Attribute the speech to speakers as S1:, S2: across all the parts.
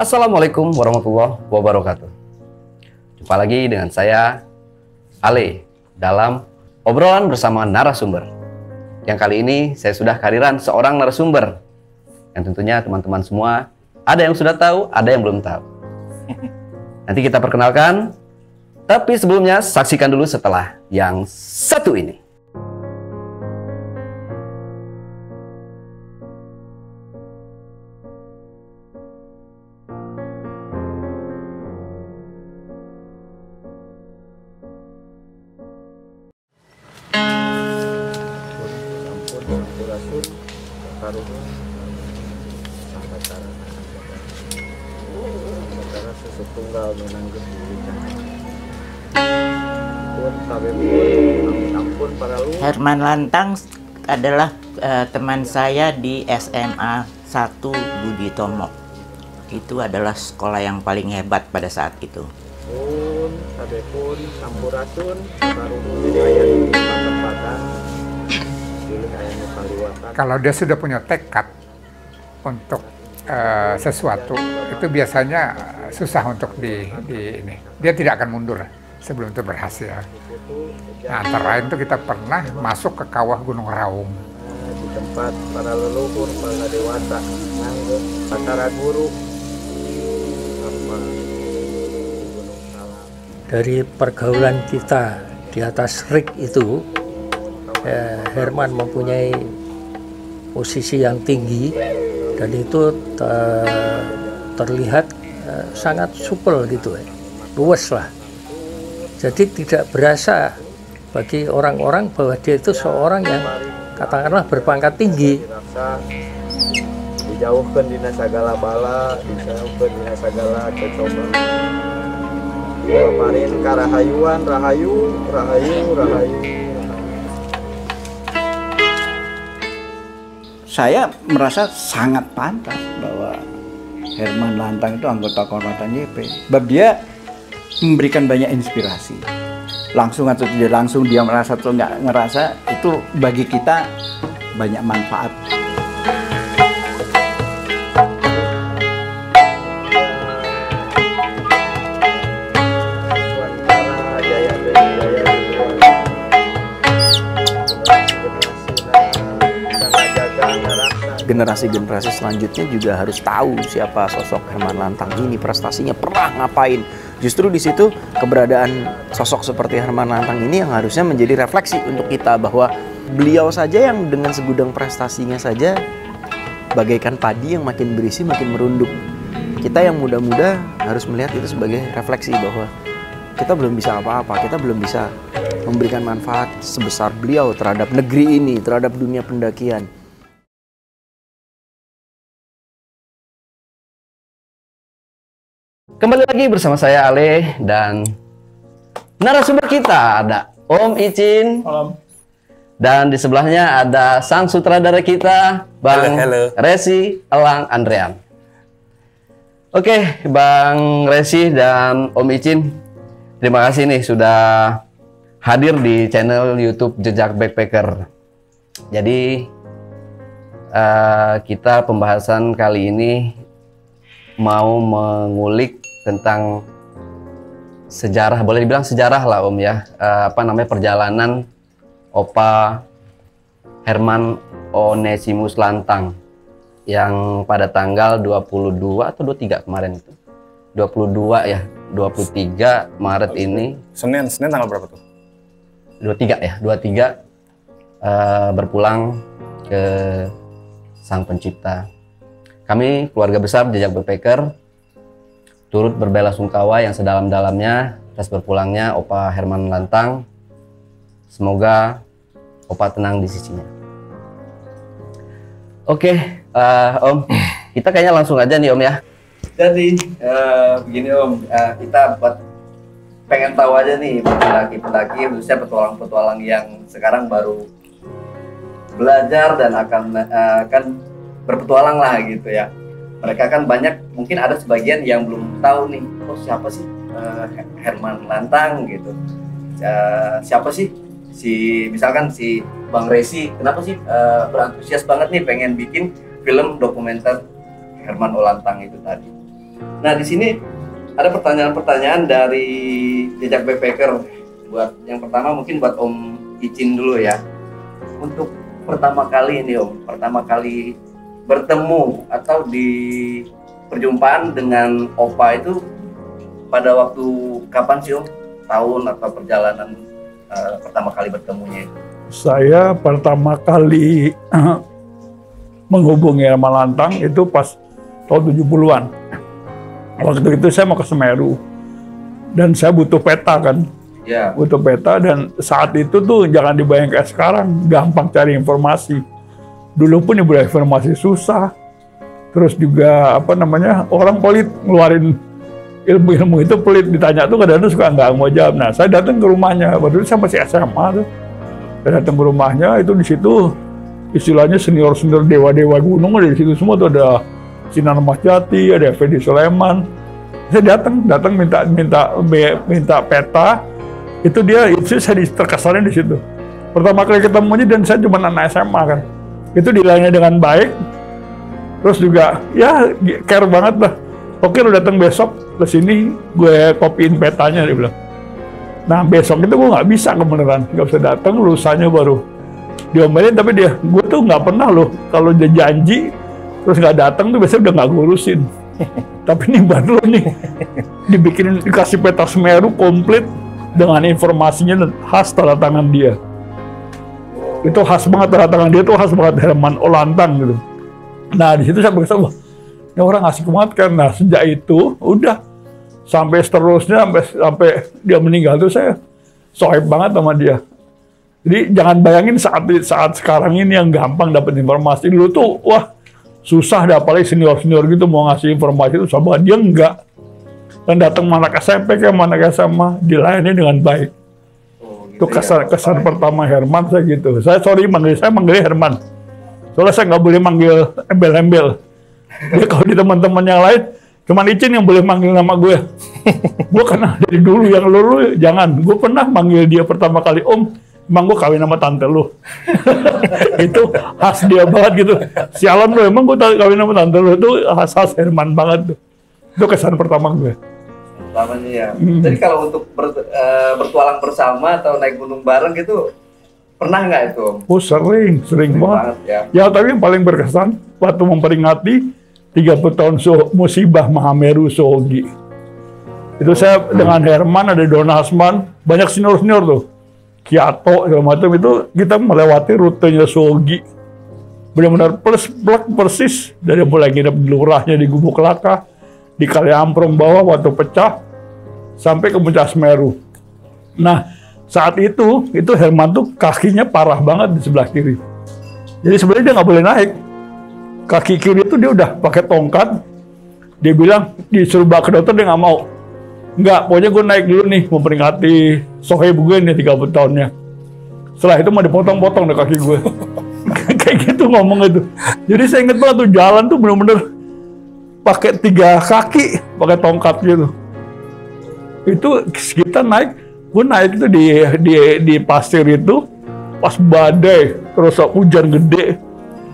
S1: Assalamualaikum warahmatullahi wabarakatuh. Jumpa lagi dengan saya, Ale, dalam obrolan bersama narasumber. Yang kali ini saya sudah kehadiran seorang narasumber yang tentunya teman-teman semua ada yang sudah tahu, ada yang belum tahu. Nanti kita perkenalkan, tapi sebelumnya saksikan dulu setelah yang satu ini.
S2: Herman Lantang adalah teman saya di SMA 1 Budi Tomo. Itu adalah sekolah yang paling hebat pada saat itu.
S3: Kalau dia sudah punya tekad untuk sesuatu, itu biasanya susah untuk ini. Dia tidak akan mundur sebelum itu berhasil. Nah, antara lain itu kita pernah masuk ke kawah Gunung Raung.
S4: Di tempat para leluhur, para dewasa, para guru,
S5: dari pergaulan kita di atas ring itu, Herman mempunyai posisi yang tinggi dan itu terlihat sangat supel gitu, luwes lah. Jadi tidak berasa bagi orang-orang bahwa dia itu seorang yang katakanlah berpangkat tinggi.
S4: Dijauhkan dina sagala bala, dijauhkan dina sagala cocoba. Kemarin karahayuan, rahayu.
S6: Saya merasa sangat pantas bahwa Herman Lantang itu anggota kehormatan YP. Sebab dia memberikan banyak inspirasi. Langsung atau tidak langsung, dia merasa atau nggak ngerasa, itu bagi kita banyak manfaat. Generasi-generasi selanjutnya juga harus tahu siapa sosok Herman Lantang ini, prestasinya pernah ngapain. Justru di situ keberadaan sosok seperti Herman Lantang ini yang harusnya menjadi refleksi untuk kita, bahwa beliau saja yang dengan segudang prestasinya saja bagaikan padi yang makin berisi makin merunduk. Kita yang muda-muda harus melihat itu sebagai refleksi bahwa kita belum bisa apa-apa, kita belum bisa memberikan manfaat sebesar beliau terhadap negeri ini, terhadap dunia pendakian.
S1: Kembali lagi bersama saya Ale dan narasumber kita ada Om Icin.
S7: Malam.
S1: Dan di sebelahnya ada sang sutradara kita, Bang
S7: Halo.
S1: Resi Elang Andrean. Oke, Bang Resi dan Om Icin, terima kasih nih sudah hadir di channel YouTube Jejak Backpacker. Jadi kita pembahasan kali ini mau mengulik tentang sejarah, boleh dibilang sejarah lah Om ya, perjalanan Opa Herman Onesimus Lantang yang pada tanggal 22 atau 23 kemarin itu, 22 ya, 23 Maret ini.
S7: Senin tanggal berapa tuh?
S1: 23 ya, 23 berpulang ke Sang Pencipta. Kami keluarga besar Jejak Backpacker turut berbelasungkawa yang sedalam-dalamnya atas berpulangnya Opa Herman Lantang. Semoga Opa tenang di sisinya. Oke, Om, kita kayaknya langsung aja nih Om ya. Jadi begini Om, kita pengen tahu aja nih pendaki-pendaki, khususnya petualang-petualang yang sekarang baru belajar dan akan berpetualang lah gitu ya. Mereka kan banyak, mungkin ada sebagian yang belum tahu nih, oh siapa sih Herman Lantang gitu. Siapa sih misalkan si Bang Resi, kenapa sih berantusias banget nih pengen bikin film dokumenter Herman Lantang itu tadi. Nah, di sini ada pertanyaan-pertanyaan dari jejak backpacker. Buat yang pertama mungkin buat Om Icin dulu ya. Untuk pertama kali ini Om, pertama kali bertemu atau di perjumpaan dengan Opa itu pada waktu kapan sih Om? Tahun atau perjalanan pertama kali bertemunya itu?
S7: Saya pertama kali menghubungi Herman Lantang itu pas tahun 70-an. Waktu itu saya mau ke Semeru dan saya butuh peta kan, butuh peta, dan saat itu tuh jangan dibayangkan kayak sekarang gampang cari informasi. Dulu pun ibarat informasi susah, terus juga apa namanya, orang pelit ngeluarin ilmu-ilmu itu, pelit ditanya tuh kadang-kadang suka nggak mau jawab. Nah, saya datang ke rumahnya, waktu itu saya masih SMA tuh, saya datang ke rumahnya, itu di situ istilahnya senior-senior dewa-dewa gunung ada di situ semua tuh, ada Sinar Mas Jati, ada Fedi Sulaiman. Saya datang minta peta. Itu dia, itu saya terkesannya di situ. Pertama kali ketemunya dan saya cuma anak SMA kan. Itu dilayani dengan baik. Terus juga ya care banget lah. Oke, lu datang besok ke sini, gue kopiin petanya, dia bilang. Nah, besok itu gue nggak bisa kebenaran, nggak bisa datang, lusanya baru diomelin. Tapi gue tuh nggak pernah loh kalau dia janji terus nggak datang tuh biasanya udah nggak ngurusin. Tapi ini baru nih dikasih peta Semeru komplit dengan informasinya khas tanda tangan dia. Itu khas banget, tanda tangan dia tuh khas banget, Herman Lantang gitu. Nah, di situ saya berkesan, wah, ini orang asik banget kan. Nah, sejak itu udah sampai seterusnya sampai dia meninggal tuh saya sohib banget sama dia. Jadi jangan bayangin saat sekarang ini yang gampang dapat informasi. Dulu tuh wah susah, dah apalagi senior-senior gitu mau ngasih informasi itu sama dia enggak. Dan datang mana ke SMP ke mana ke SMA dilayani dengan baik. Itu kesan pertama Herman saya gitu. Saya manggil Herman. Soalnya saya nggak boleh manggil embel-embel. Dia kalau di teman-teman yang lain cuman Icin yang boleh manggil nama gue. Gue karena dari dulu yang lu jangan. Gue pernah manggil dia pertama kali Om. Emang gue kawin sama tante lu. Itu khas dia banget gitu. Sialan lu, emang gue kawin sama tante lu. Itu khas Herman banget tuh. Itu kesan pertama gue.
S1: Pertamanya ya. Jadi kalau untuk bertualang bersama atau naik gunung bareng gitu, pernah nggak itu?
S7: Oh sering banget. Ya tapi yang paling berkesan waktu memperingati 30 tahun musibah Mahameru Sohogi. Itu saya dengan Herman, ada Don Hasman, banyak senior-senior tuh. Kiato segala macam, itu kita melewati rutenya Sohogi. Benar-benar persis dari mulai nginep di lurahnya di Gubuk Laka, di Kali Amprong bawah waktu pecah sampai ke puncak Semeru. Nah, saat itu Herman tuh kakinya parah banget di sebelah kiri. Jadi sebenarnya dia nggak boleh naik. Kaki kiri itu dia udah pakai tongkat. Dia bilang disuruh bawa ke dokter, dia nggak mau. Enggak, pokoknya gue naik dulu nih memperingati sohib gue nih 30 tahunnya. Setelah itu mau dipotong-potong deh kaki gue. Kayak gitu ngomong itu. Jadi saya inget banget tuh jalan tuh bener-bener pakai 3 kaki, pakai tongkat gitu. Itu kita naik, gue naik itu di pasir itu pas badai, terus hujan gede,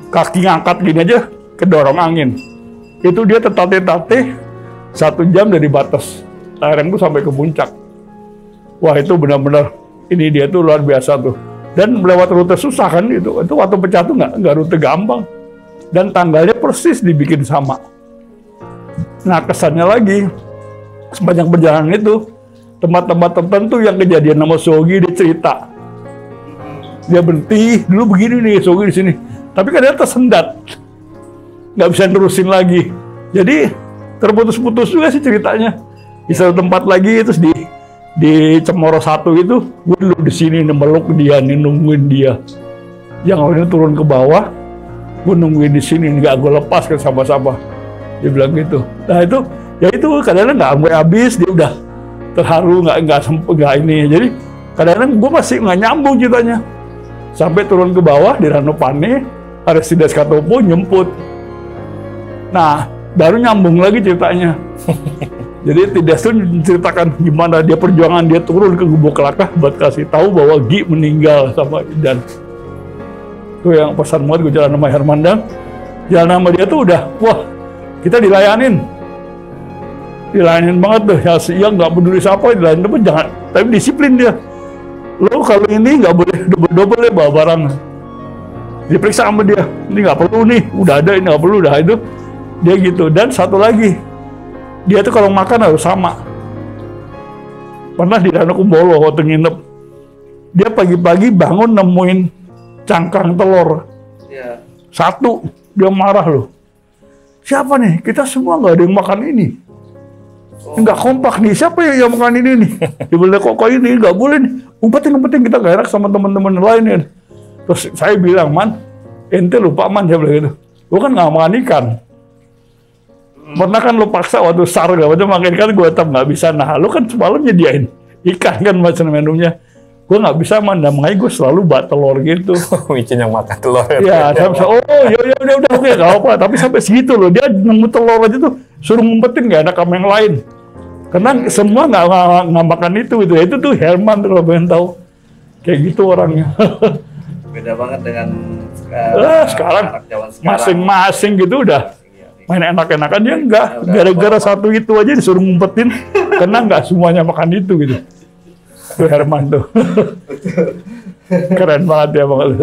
S7: kaki ngangkat gini aja kedorong angin. Itu dia tertatih-tatih 1 jam dari batas. Lereng itu sampai ke puncak. Wah itu benar-benar ini dia tuh luar biasa tuh. Dan melewat rute susah kan itu waktu pecah tuh nggak rute gampang. Dan tanggalnya persis dibikin sama. Nah kesannya lagi sepanjang perjalanan itu tempat-tempat tertentu yang kejadian sama Sohogi dia cerita. Dia berhenti dulu begini nih Sohogi di sini. Tapi kadang tersendat, nggak bisa nerusin lagi. Jadi terputus-putus juga sih ceritanya. Di satu tempat lagi terus di Cemoro 1 itu gue dulu di sini meluk dia nih, nungguin dia. Yang lainnya turun ke bawah, gue nungguin di sini nggak gue lepas ke sama-sama. Dia bilang gitu. Nah itu ya itu kadang-kadang nggak sampai habis, dia udah terharu nggak ini. Jadi kadang-kadang gue masih nggak nyambung ceritanya. Sampai turun ke bawah di Ranupane, Aristides Katopo nyemput. Nah baru nyambung lagi ceritanya. Jadi tidak menceritakan gimana dia perjuangan dia turun ke Gubuk Laka buat kasih tahu bahwa Gi meninggal sama Idan. Itu yang pesan banget gue jalan sama Herman, dan jalan sama dia tuh udah wah kita dilayanin. dilayanin banget tuh. Ya siang nggak peduli siapa, dilayanin pun jangan, tapi disiplin dia. Lo kalau ini nggak boleh double-double ya bawa barang. Diperiksa sama dia, ini nggak perlu nih, udah ada, ini nggak perlu, udah itu. Dia gitu. Dan satu lagi, dia tuh kalau makan harus sama. Pernah di Danau Kumbolo waktu nginep, dia pagi-pagi bangun nemuin cangkang telur.
S1: Iya.
S7: Satu, dia marah loh. Siapa nih? Kita semua nggak ada yang makan ini. Nggak kompak nih, siapa yang makan ini nih? Dia bilang, kok ini nggak boleh nih. Umpetin, kita gak enak sama teman-teman lain ya. Terus saya bilang, Man, ente lupa Man, saya bilang gitu. Lu kan nggak makan ikan. Pernah kan lu paksa waktu SAR gak macam makan ikan, gue tetap nggak bisa. Nah, lu kan semalam nyediain ikan kan macam menunya. Gue nggak bisa Man, dan makanya gue selalu buat telur gitu.
S8: Micin yang makan telur.
S7: Ya, saya oh ya udah oke, gak apa. Tapi sampai segitu loh, dia nemu telur aja tuh suruh ngumpetin, gak enak sama yang lain. Karena semua nggak makan itu. Itu tuh Herman tuh, kalau pengen tahu. Kayak gitu orangnya.
S1: Beda banget dengan
S7: sekarang
S1: anak zaman sekarang.
S7: masing-masing gitu udah main enak-enakan, dia enggak. Gara-gara satu itu aja disuruh ngumpetin, karena nggak semuanya makan itu gitu. Tuh Herman tuh. Keren banget ya Bang.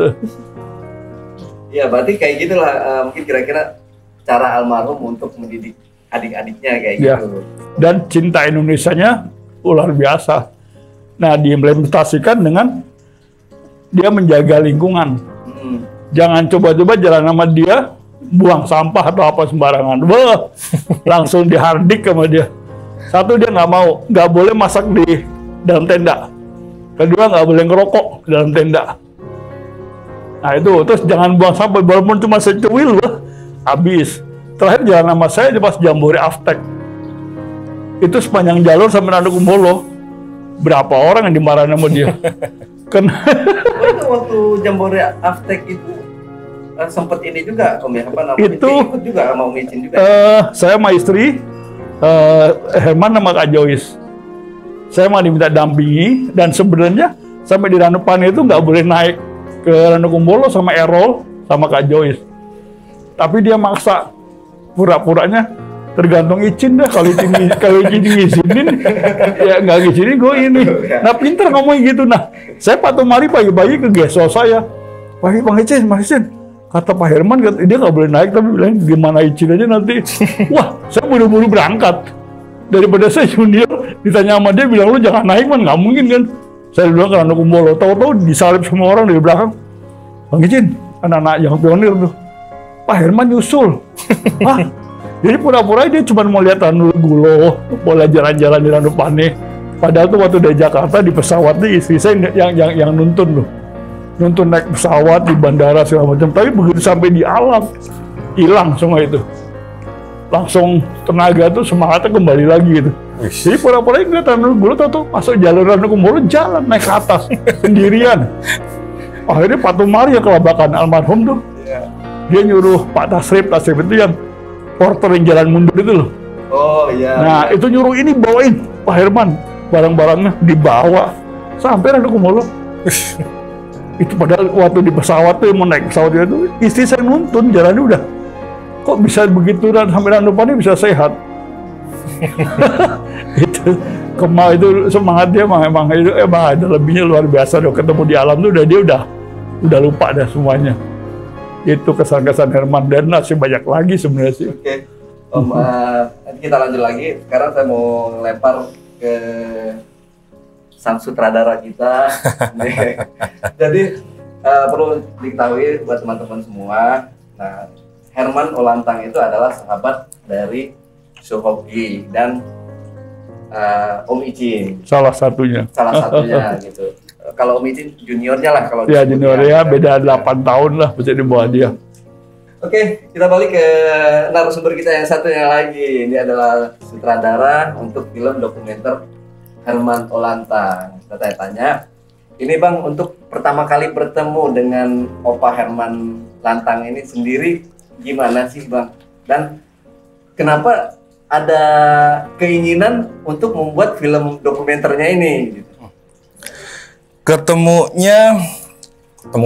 S1: Iya, berarti kayak gitulah mungkin kira-kira cara almarhum untuk mendidik adik-adiknya kayak
S7: Ya.
S1: gitu.
S7: Dan cinta Indonesianya luar biasa. Nah, diimplementasikan dengan dia menjaga lingkungan. Jangan coba-coba jalan sama dia, buang sampah atau apa sembarangan. Wah, langsung dihardik sama dia. Satu, dia nggak mau, nggak boleh masak di dalam tenda. Kedua, nggak boleh ngerokok di dalam tenda. Nah itu, terus jangan buang sampah, walaupun cuma secuil, wah, habis. Terakhir jalan sama saya di pas Jambore Aftek. Itu sepanjang jalur sampai Danau Kumbolo, berapa orang yang dimarahin sama dia. Karena
S1: itu waktu Jambore Aftek itu sempet ini juga Om ya, apa namanya?
S7: Itu
S1: ikut juga sama Om Icin juga.
S7: Saya sama istri Herman sama Kak Joyce. Saya mau diminta dampingi, dan sebenarnya sampai di Danau Pane itu nggak boleh naik ke Danau Kumbolo sama Errol sama Kak Joyce. Tapi dia maksa, pura-puranya tergantung Icin dah, kalau Icin ngizinin ya nggak ngizinin gue ini. Nah pinter ngomongin gitu. Nah saya Pak Tumari pagi-pagi ke geso saya, pagi Bang Icin, Mas Icin, kata Pak Herman dia nggak boleh naik, tapi bilang gimana Icin aja nanti. Wah, saya buru-buru berangkat. Daripada saya junior, ditanya sama dia, bilang lu jangan naik Man, nggak mungkin kan. Saya bilang ke Danau Kumbolo, tahu-tahu disalip semua orang dari belakang. Bang Icin, anak-anak yang pionir tuh, Pak Herman nyusul. Hah? Jadi pura-pura dia cuma mau lihat Danau Gulo, mau jalan-jalan di Danau Pane. Padahal tuh waktu dari Jakarta di pesawat tuh istri saya yang nuntun loh. Nuntun naik pesawat di bandara segala macam. Tapi begitu sampai di alam, hilang semua itu. Langsung tenaga tuh semangatnya kembali lagi gitu. Jadi pura-pura ngeliat Danau Gulo, tahu masuk jalur Danau Kumbolo, jalan naik ke atas sendirian. Akhirnya Pak Tumari yang kelabakan almarhum tuh. Dia nyuruh Pak Tasrif itu yang porter yang jalan mundur itu loh.
S1: Oh iya.
S7: Nah itu nyuruh ini bawain Pak Herman, barang-barangnya dibawa sampai Danau Kumbolo. Itu padahal waktu di pesawat tuh mau naik pesawat itu, istri saya nuntun jalannya udah. Kok bisa begitu dan sampai Danau Pane bisa sehat? Itu Kemal itu semangat dia emang ada lebihnya luar biasa. Udah ketemu di alam tuh dia udah lupa dah semuanya. Itu kesan-kesan Herman, dan masih banyak lagi sebenarnya sih.
S1: Oke. Om, nanti kita lanjut lagi. Sekarang saya mau lempar ke sang sutradara kita. Jadi perlu diketahui buat teman-teman semua. Nah, Herman Olantang itu adalah sahabat dari Suhobgi dan Om Icin.
S7: Salah satunya.
S1: Salah satunya gitu. Kalau Om Icin juniornya lah kalau
S7: ya juniornya beda 8 tahun lah bisa di bawah dia.
S1: Oke, kita balik ke narasumber kita yang satunya lagi. Ini adalah sutradara untuk film dokumenter Herman Olantang. Saya tanya, ini Bang, untuk pertama kali bertemu dengan Opa Herman Lantang ini sendiri gimana sih Bang? Dan kenapa ada keinginan untuk membuat film dokumenternya ini? Gitu.
S8: Ketemu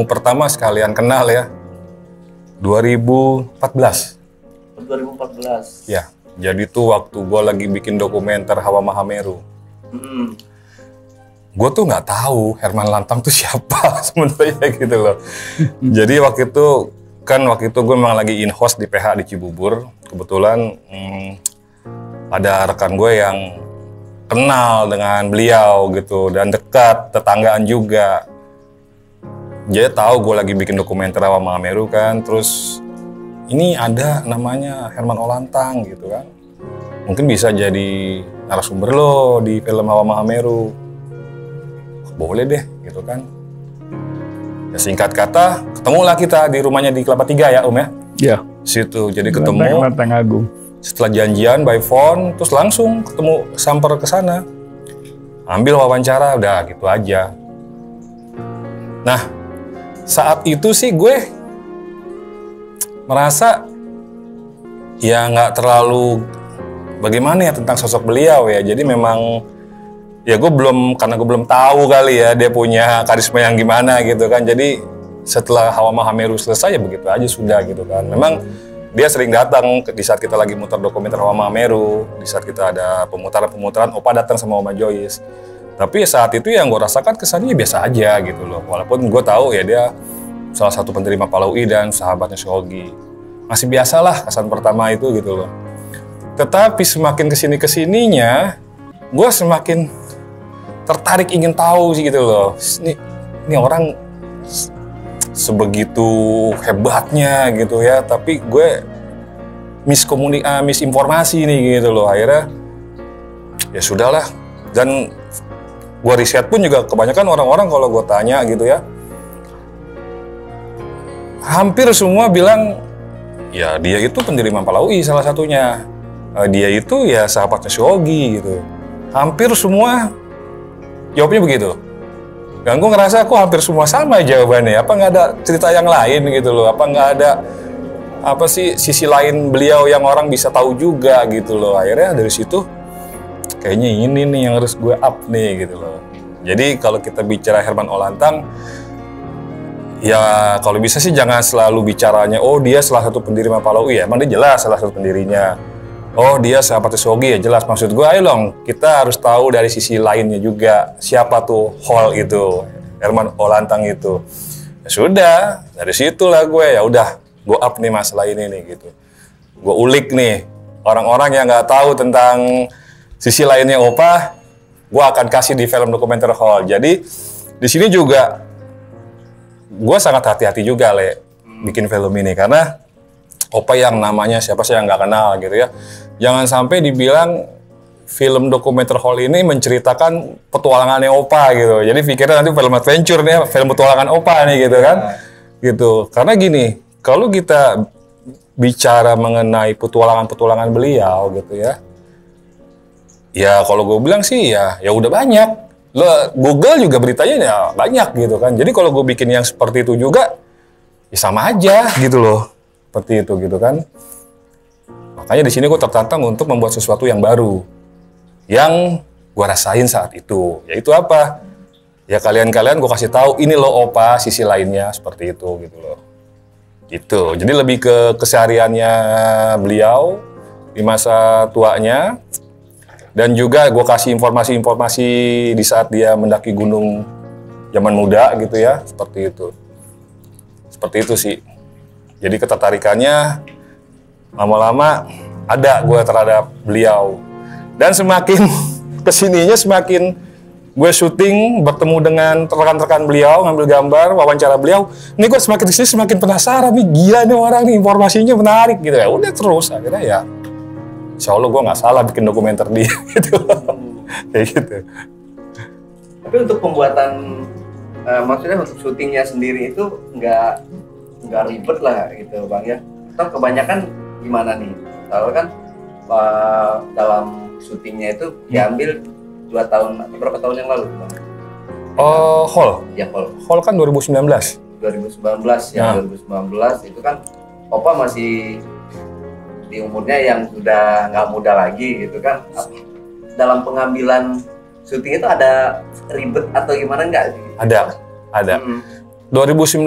S8: pertama sekalian kenal ya, 2014.
S1: 2014.
S8: Ya. Jadi tuh waktu gue lagi bikin dokumenter Hawa Mahameru, gue tuh nggak tahu Herman Lantang tuh siapa sebenarnya gitu loh. Jadi waktu itu gue memang lagi in-host di PH di Cibubur. Kebetulan ada rekan gue yang kenal dengan beliau gitu dan dekat, tetanggaan juga. Dia tahu gue lagi bikin dokumenter Hawa Mahameru kan, terus ini ada namanya Herman Olantang gitu kan. Mungkin bisa jadi narasumber lo di film Hawa Mahameru. Boleh deh gitu kan. Ya, singkat kata, ketemulah kita di rumahnya di Kelapa 3 ya Om ya.
S7: Iya.
S8: Situ, jadi ketemu.
S7: Lantang Agung.
S8: Setelah janjian by phone, terus langsung ketemu, samper ke sana. Ambil wawancara, udah gitu aja. Nah, saat itu sih gue merasa ya nggak terlalu bagaimana ya tentang sosok beliau ya. Jadi memang ya karena gue belum tahu kali ya dia punya karisma yang gimana gitu kan. Jadi setelah Hawa Mahameru selesai ya begitu aja sudah gitu kan. Memang dia sering datang di saat kita lagi muter dokumenter Hawa Mahameru, di saat kita ada pemutaran-pemutaran, Opa datang sama Oma Joyce. Tapi saat itu yang gue rasakan kesannya biasa aja gitu loh. Walaupun gue tahu ya dia salah satu penerima Palaui dan sahabatnya Shogi. Masih biasalah kesan pertama itu gitu loh. Tetapi semakin kesininya, gue semakin tertarik ingin tahu sih gitu loh. Ini orang sebegitu hebatnya gitu ya, tapi gue misinformasi nih gitu loh. Akhirnya ya sudahlah, dan gue riset pun juga kebanyakan orang-orang kalau gue tanya gitu ya, hampir semua bilang ya dia itu pendiri Palaui salah satunya, dia itu ya sahabatnya Shogi gitu. Hampir semua jawabnya begitu. Dan gue ngerasa kok hampir semua sama jawabannya. Apa nggak ada cerita yang lain gitu loh? Apa nggak ada apa sih sisi lain beliau yang orang bisa tahu juga gitu loh? Akhirnya dari situ kayaknya ini nih yang harus gue up nih gitu loh. Jadi kalau kita bicara Herman Olantang, ya kalau bisa sih jangan selalu bicaranya oh dia salah satu pendiri Palaui ya. Emang dia jelas salah satu pendirinya. Oh dia sahabat Shogi ya jelas. Maksud gue ayo dong kita harus tahu dari sisi lainnya juga. Siapa tuh Hol itu, Herman Olantang itu. Ya sudah, dari situlah gue ya udah gue up nih masalah ini nih gitu. Gue ulik nih orang-orang yang nggak tahu tentang sisi lainnya Opa. Gue akan kasih di film dokumenter Hol. Jadi di sini juga gue sangat hati-hati juga bikin film ini karena Opa yang namanya siapa sih yang nggak kenal gitu ya. Jangan sampai dibilang film dokumenter Hol ini menceritakan petualangannya Opa gitu. Jadi pikirnya nanti film adventure nih, film petualangan Opa nih gitu kan. Gitu. Karena gini, kalau kita bicara mengenai petualangan-petualangan beliau gitu ya. Ya kalau gue bilang sih ya udah banyak. Lo Google juga beritanya ya banyak gitu kan. Jadi kalau gue bikin yang seperti itu juga ya sama aja gitu loh. Seperti itu gitu kan. Makanya di sini gue tertantang untuk membuat sesuatu yang baru. Yang gue rasain saat itu. Yaitu apa? Ya kalian-kalian gue kasih tahu ini loh Opa sisi lainnya seperti itu gitu loh. Gitu. Jadi lebih ke kesehariannya beliau di masa tuanya. Dan juga gue kasih informasi-informasi di saat dia mendaki gunung zaman muda gitu ya. Seperti itu. Seperti itu sih. Jadi ketertarikannya lama-lama ada gue terhadap beliau. Dan semakin kesininya semakin gue syuting, bertemu dengan rekan-rekan beliau, ngambil gambar, wawancara beliau. Ini gue semakin kesini semakin penasaran nih, gila nih orang nih, informasinya menarik gitu ya. Udah terus akhirnya ya, insya Allah gue nggak salah bikin dokumenter dia gitu. Kayak gitu.
S1: Tapi untuk pembuatan, maksudnya untuk syutingnya sendiri itu nggak ribet lah gitu Bang ya. Atau kebanyakan gimana nih? Soalnya kan dalam syutingnya itu diambil 2 tahun, berapa tahun yang lalu Bang?
S8: Oh, Hol?
S1: Ya Hol.
S8: Hol kan 2019.
S1: 2019 ya, 2019 itu kan Opa masih di umurnya yang sudah nggak muda lagi gitu kan. Dalam pengambilan syuting itu ada ribet atau gimana nggak? Ada. 2019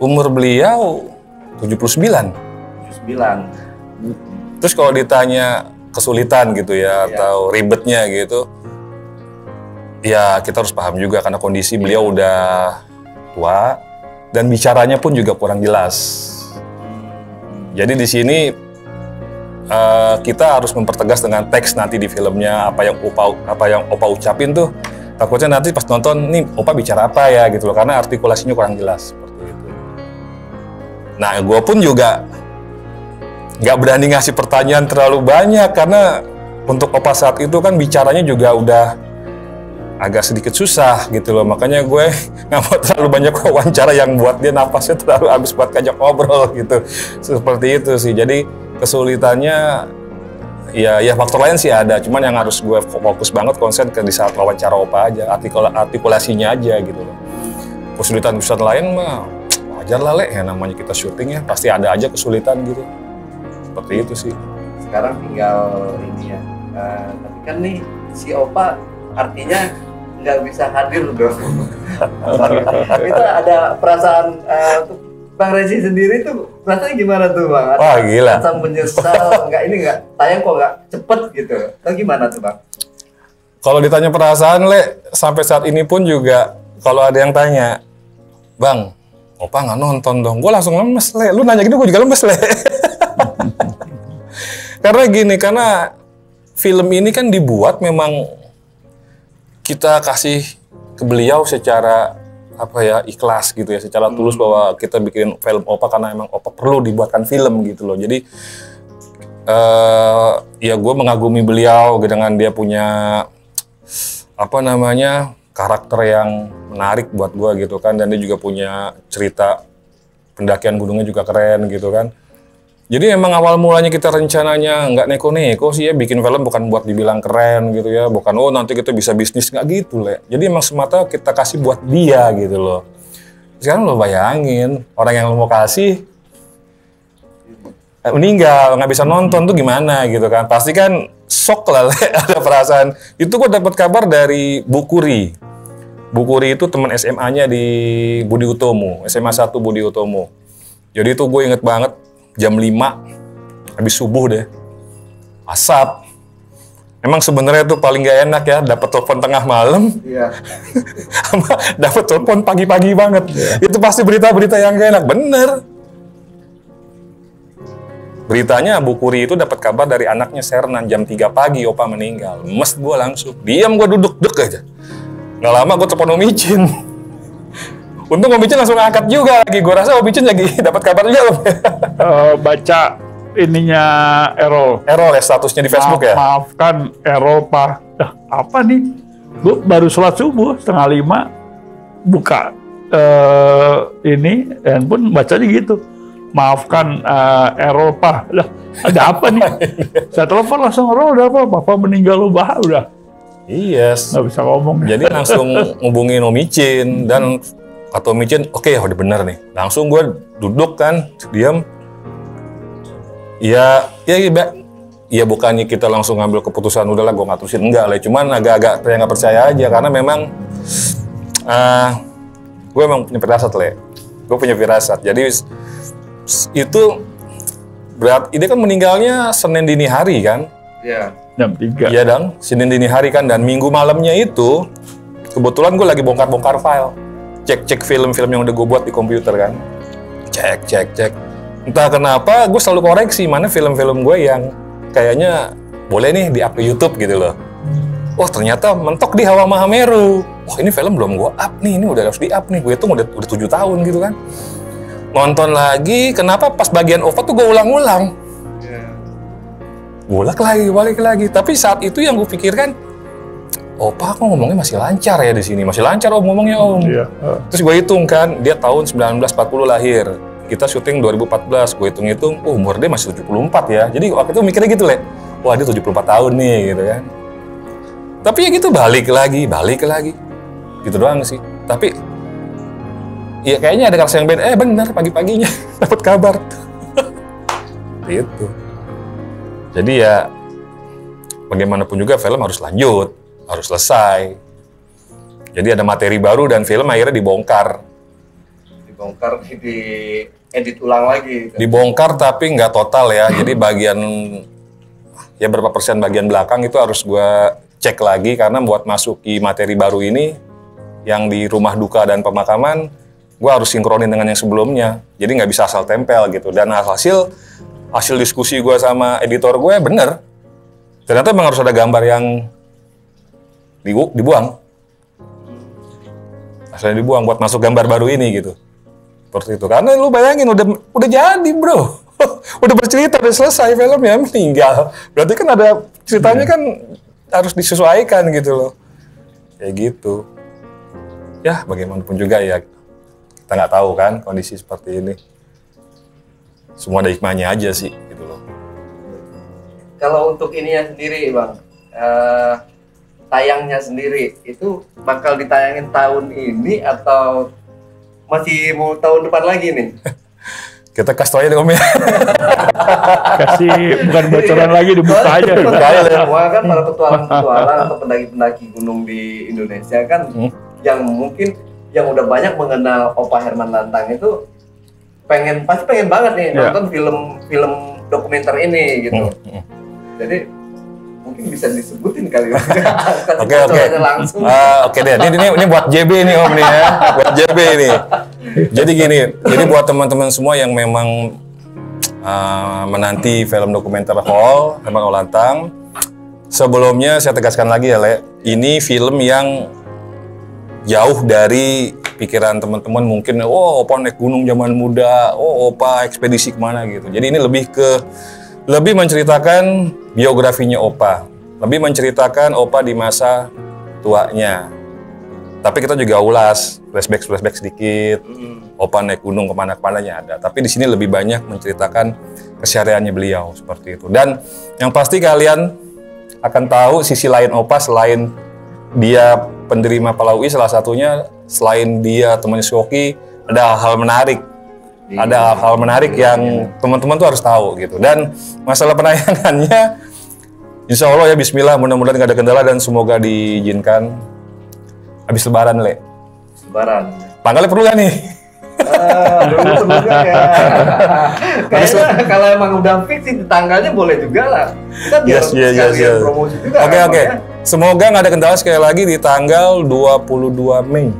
S1: umur beliau 79.
S8: Terus kalau ditanya kesulitan gitu ya, atau ribetnya gitu, ya kita harus paham juga karena kondisi beliau udah tua dan bicaranya pun juga kurang jelas. Jadi di sini kita harus mempertegas dengan teks nanti di filmnya apa yang Opa ucapin tuh. Takutnya nanti pas nonton nih Opa bicara apa ya gitu loh, karena artikulasinya kurang jelas seperti itu. Nah, gue pun juga nggak berani ngasih pertanyaan terlalu banyak karena untuk Opa saat itu kan bicaranya juga udah agak sedikit susah gitu loh, makanya gue nggak mau terlalu banyak wawancara yang buat dia napasnya terlalu habis buat ngajak ngobrol gitu. Seperti itu sih. Jadi kesulitannya ya faktor lain sih ada, cuman yang harus gue fokus banget konsen ke di saat wawancara Opa aja, artikulasinya aja gitu loh. Kesulitan lain mah wajar lah Le, ya namanya kita syuting ya, pasti ada aja kesulitan gitu. Seperti itu sih.
S1: Sekarang tinggal ini ya, tapi kan nih si Opa artinya nggak bisa hadir dong. Tapi itu ada perasaan Bang Rezi sendiri tuh rasanya gimana tuh Bang?
S8: Wah gila.
S1: Rasa menyesal, nggak tayang kok nggak cepet gitu. Atau gimana tuh Bang?
S8: Kalau ditanya perasaan Le, sampai saat ini pun juga kalau ada yang tanya, Bang, Opa nggak nonton dong, gue langsung lemes Le. Lu nanya gini gue juga lemes Le. Karena film ini kan dibuat memang kita kasih ke beliau secara ikhlas gitu ya, secara tulus bahwa kita bikin film Opa karena emang Opa perlu dibuatkan film gitu loh. Jadi ya gue mengagumi beliau dengan dia punya karakter yang menarik buat gue gitu kan, dan dia juga punya cerita pendakian gunungnya juga keren gitu kan. Jadi emang awal mulanya kita rencananya nggak neko-neko sih ya, bikin film bukan buat dibilang keren gitu ya, bukan nanti kita bisa bisnis, nggak gitu Le. Jadi emang semata kita kasih buat dia gitu loh. Sekarang lo bayangin orang yang lo mau kasih meninggal, nggak bisa nonton tuh gimana gitu kan? Pasti kan shock lah Le, ada perasaan. Itu gue dapat kabar dari Bu Kuri. Bu Kuri itu teman SMA-nya di Budi Utomo, SMA 1 Budi Utomo. Jadi itu gue inget banget. Jam 5 habis subuh deh, asap. Emang sebenarnya tuh paling gak enak ya, dapat telepon tengah malam, dapat telepon pagi-pagi banget. Itu pasti berita-berita yang gak enak, bener. Beritanya Bu Kuri itu dapat kabar dari anaknya Sernan jam 3 pagi Opa meninggal. Mes gue langsung, diam gue duduk aja. Nggak lama gue telepon Om Icin. Untung Om Icin langsung angkat juga lagi. Gue rasa Om Icin lagi dapat kabar juga Om.
S7: Baca ininya Errol
S8: ya statusnya di Facebook ya.
S7: Maafkan Errol Pak. Apa nih? Gue baru sholat subuh 4:30 buka ini handphone bacanya gitu. Maafkan Errol Pak. Lah ada apa nih? Saya telepon langsung Errol, udah apa? Bapak meninggal lo bah udah.
S8: Iya.
S7: Nggak bisa ngomong.
S8: Jadi langsung ngubungin Om Icin dan kata Om Icin, oke, udah bener nih. Langsung gue duduk kan, diam. Ya bukannya kita langsung ngambil keputusan, udahlah gue nggak terusin, enggak lah. Cuman agak-agak nggak percaya aja, karena memang gue emang punya firasat Le. Gue punya firasat. Jadi itu berat. Ini kan meninggalnya Senin dini hari kan?
S1: Iya.
S7: Jam 3.
S8: Iya dong, Senin dini hari kan. Dan Minggu malamnya itu, kebetulan gue lagi bongkar-bongkar file. Cek film-film yang udah gue buat di komputer kan. Cek. Entah kenapa gue selalu koreksi mana film-film gue yang kayaknya boleh nih di-up ke YouTube gitu loh. Wah ternyata mentok di Hawa Mahameru. Wah ini film belum gue up nih, ini udah harus di-up nih. Gue hitung udah 7 tahun gitu kan. Nonton lagi, kenapa pas bagian OVA tuh gue ulang-ulang. Balik lagi. Tapi saat itu yang gue pikirkan, Opa kok ngomongnya masih lancar ya di sini, masih lancar Om ngomongnya Om.
S7: Iya.
S8: Terus gue hitung kan, dia tahun 1940 lahir, kita syuting 2014, gue hitung-hitung, umur dia masih 74 ya. Jadi waktu itu mikirnya gitu Le, wah dia 74 tahun nih gitu kan. Tapi ya gitu balik lagi, gitu doang sih. Tapi ya kayaknya ada rasa yang beda. Bener pagi-paginya dapat kabar. Gitu. Jadi ya bagaimanapun juga film harus lanjut. Harus selesai. Jadi ada materi baru dan film akhirnya dibongkar.
S1: Di edit ulang lagi.
S8: Dibongkar tapi nggak total ya. Jadi bagian ya berapa persen bagian belakang itu harus gue cek lagi karena buat masuki materi baru ini yang di rumah duka dan pemakaman gue harus sinkronin dengan yang sebelumnya, jadi nggak bisa asal tempel gitu. Dan hasil diskusi gue sama editor gue bener, ternyata emang harus ada gambar yang dibuang, asalnya dibuang buat masuk gambar baru ini gitu. Seperti itu, karena lu bayangin udah jadi bro, udah bercerita, udah selesai filmnya, meninggal. Berarti kan ada ceritanya kan harus disesuaikan gitu loh, kayak gitu. Ya bagaimanapun juga ya, kita nggak tahu kan kondisi seperti ini. Semua ada hikmahnya aja sih gitu loh.
S1: Kalau untuk ininya sendiri bang, tayangnya sendiri itu bakal ditayangin tahun ini atau masih mau tahun depan lagi nih?
S8: Kita kasih tau aja deh Om ya.
S7: Kasih bukan bocoran lagi, dibuka aja.
S1: Semua kan para petualang atau pendaki-pendaki gunung di Indonesia kan yang mungkin yang udah banyak mengenal Opa Herman Lantang itu pasti pengen banget nih nonton film dokumenter ini gitu. Jadi mungkin bisa disebutin kali ya.
S8: Oke. Oke deh. Ini buat JB nih Om nih ya. Buat JB ini. Jadi gini, jadi buat teman-teman semua yang memang menanti film dokumenter Hall Herman Lantang, sebelumnya saya tegaskan lagi ya Le, ini film yang jauh dari pikiran teman-teman mungkin, Opa naik gunung zaman muda, Opa ekspedisi kemana gitu. Jadi ini lebih menceritakan biografinya Opa, lebih menceritakan Opa di masa tuanya. Tapi kita juga ulas flashback sedikit. Opa naik gunung kemana-kemananya ada. Tapi di sini lebih banyak menceritakan kesehariannya beliau seperti itu. Dan yang pasti kalian akan tahu sisi lain Opa selain dia penderima Palau I, salah satunya selain dia temannya Shoki, ada hal menarik. Ada hal menarik yang teman-teman tuh harus tahu gitu. Dan masalah penayangannya, insya Allah ya Bismillah, mudah-mudahan gak ada kendala dan semoga diizinkan habis Lebaran Le.
S1: Lebaran.
S8: Tanggalnya perlu gak nih?
S1: Perlu juga ya. Kayaknya kalau emang udah fix sih tanggalnya boleh juga lah. Kita biar sekalian promosi juga.
S8: Oke. Semoga nggak ada kendala sekali lagi di tanggal 22 Mei.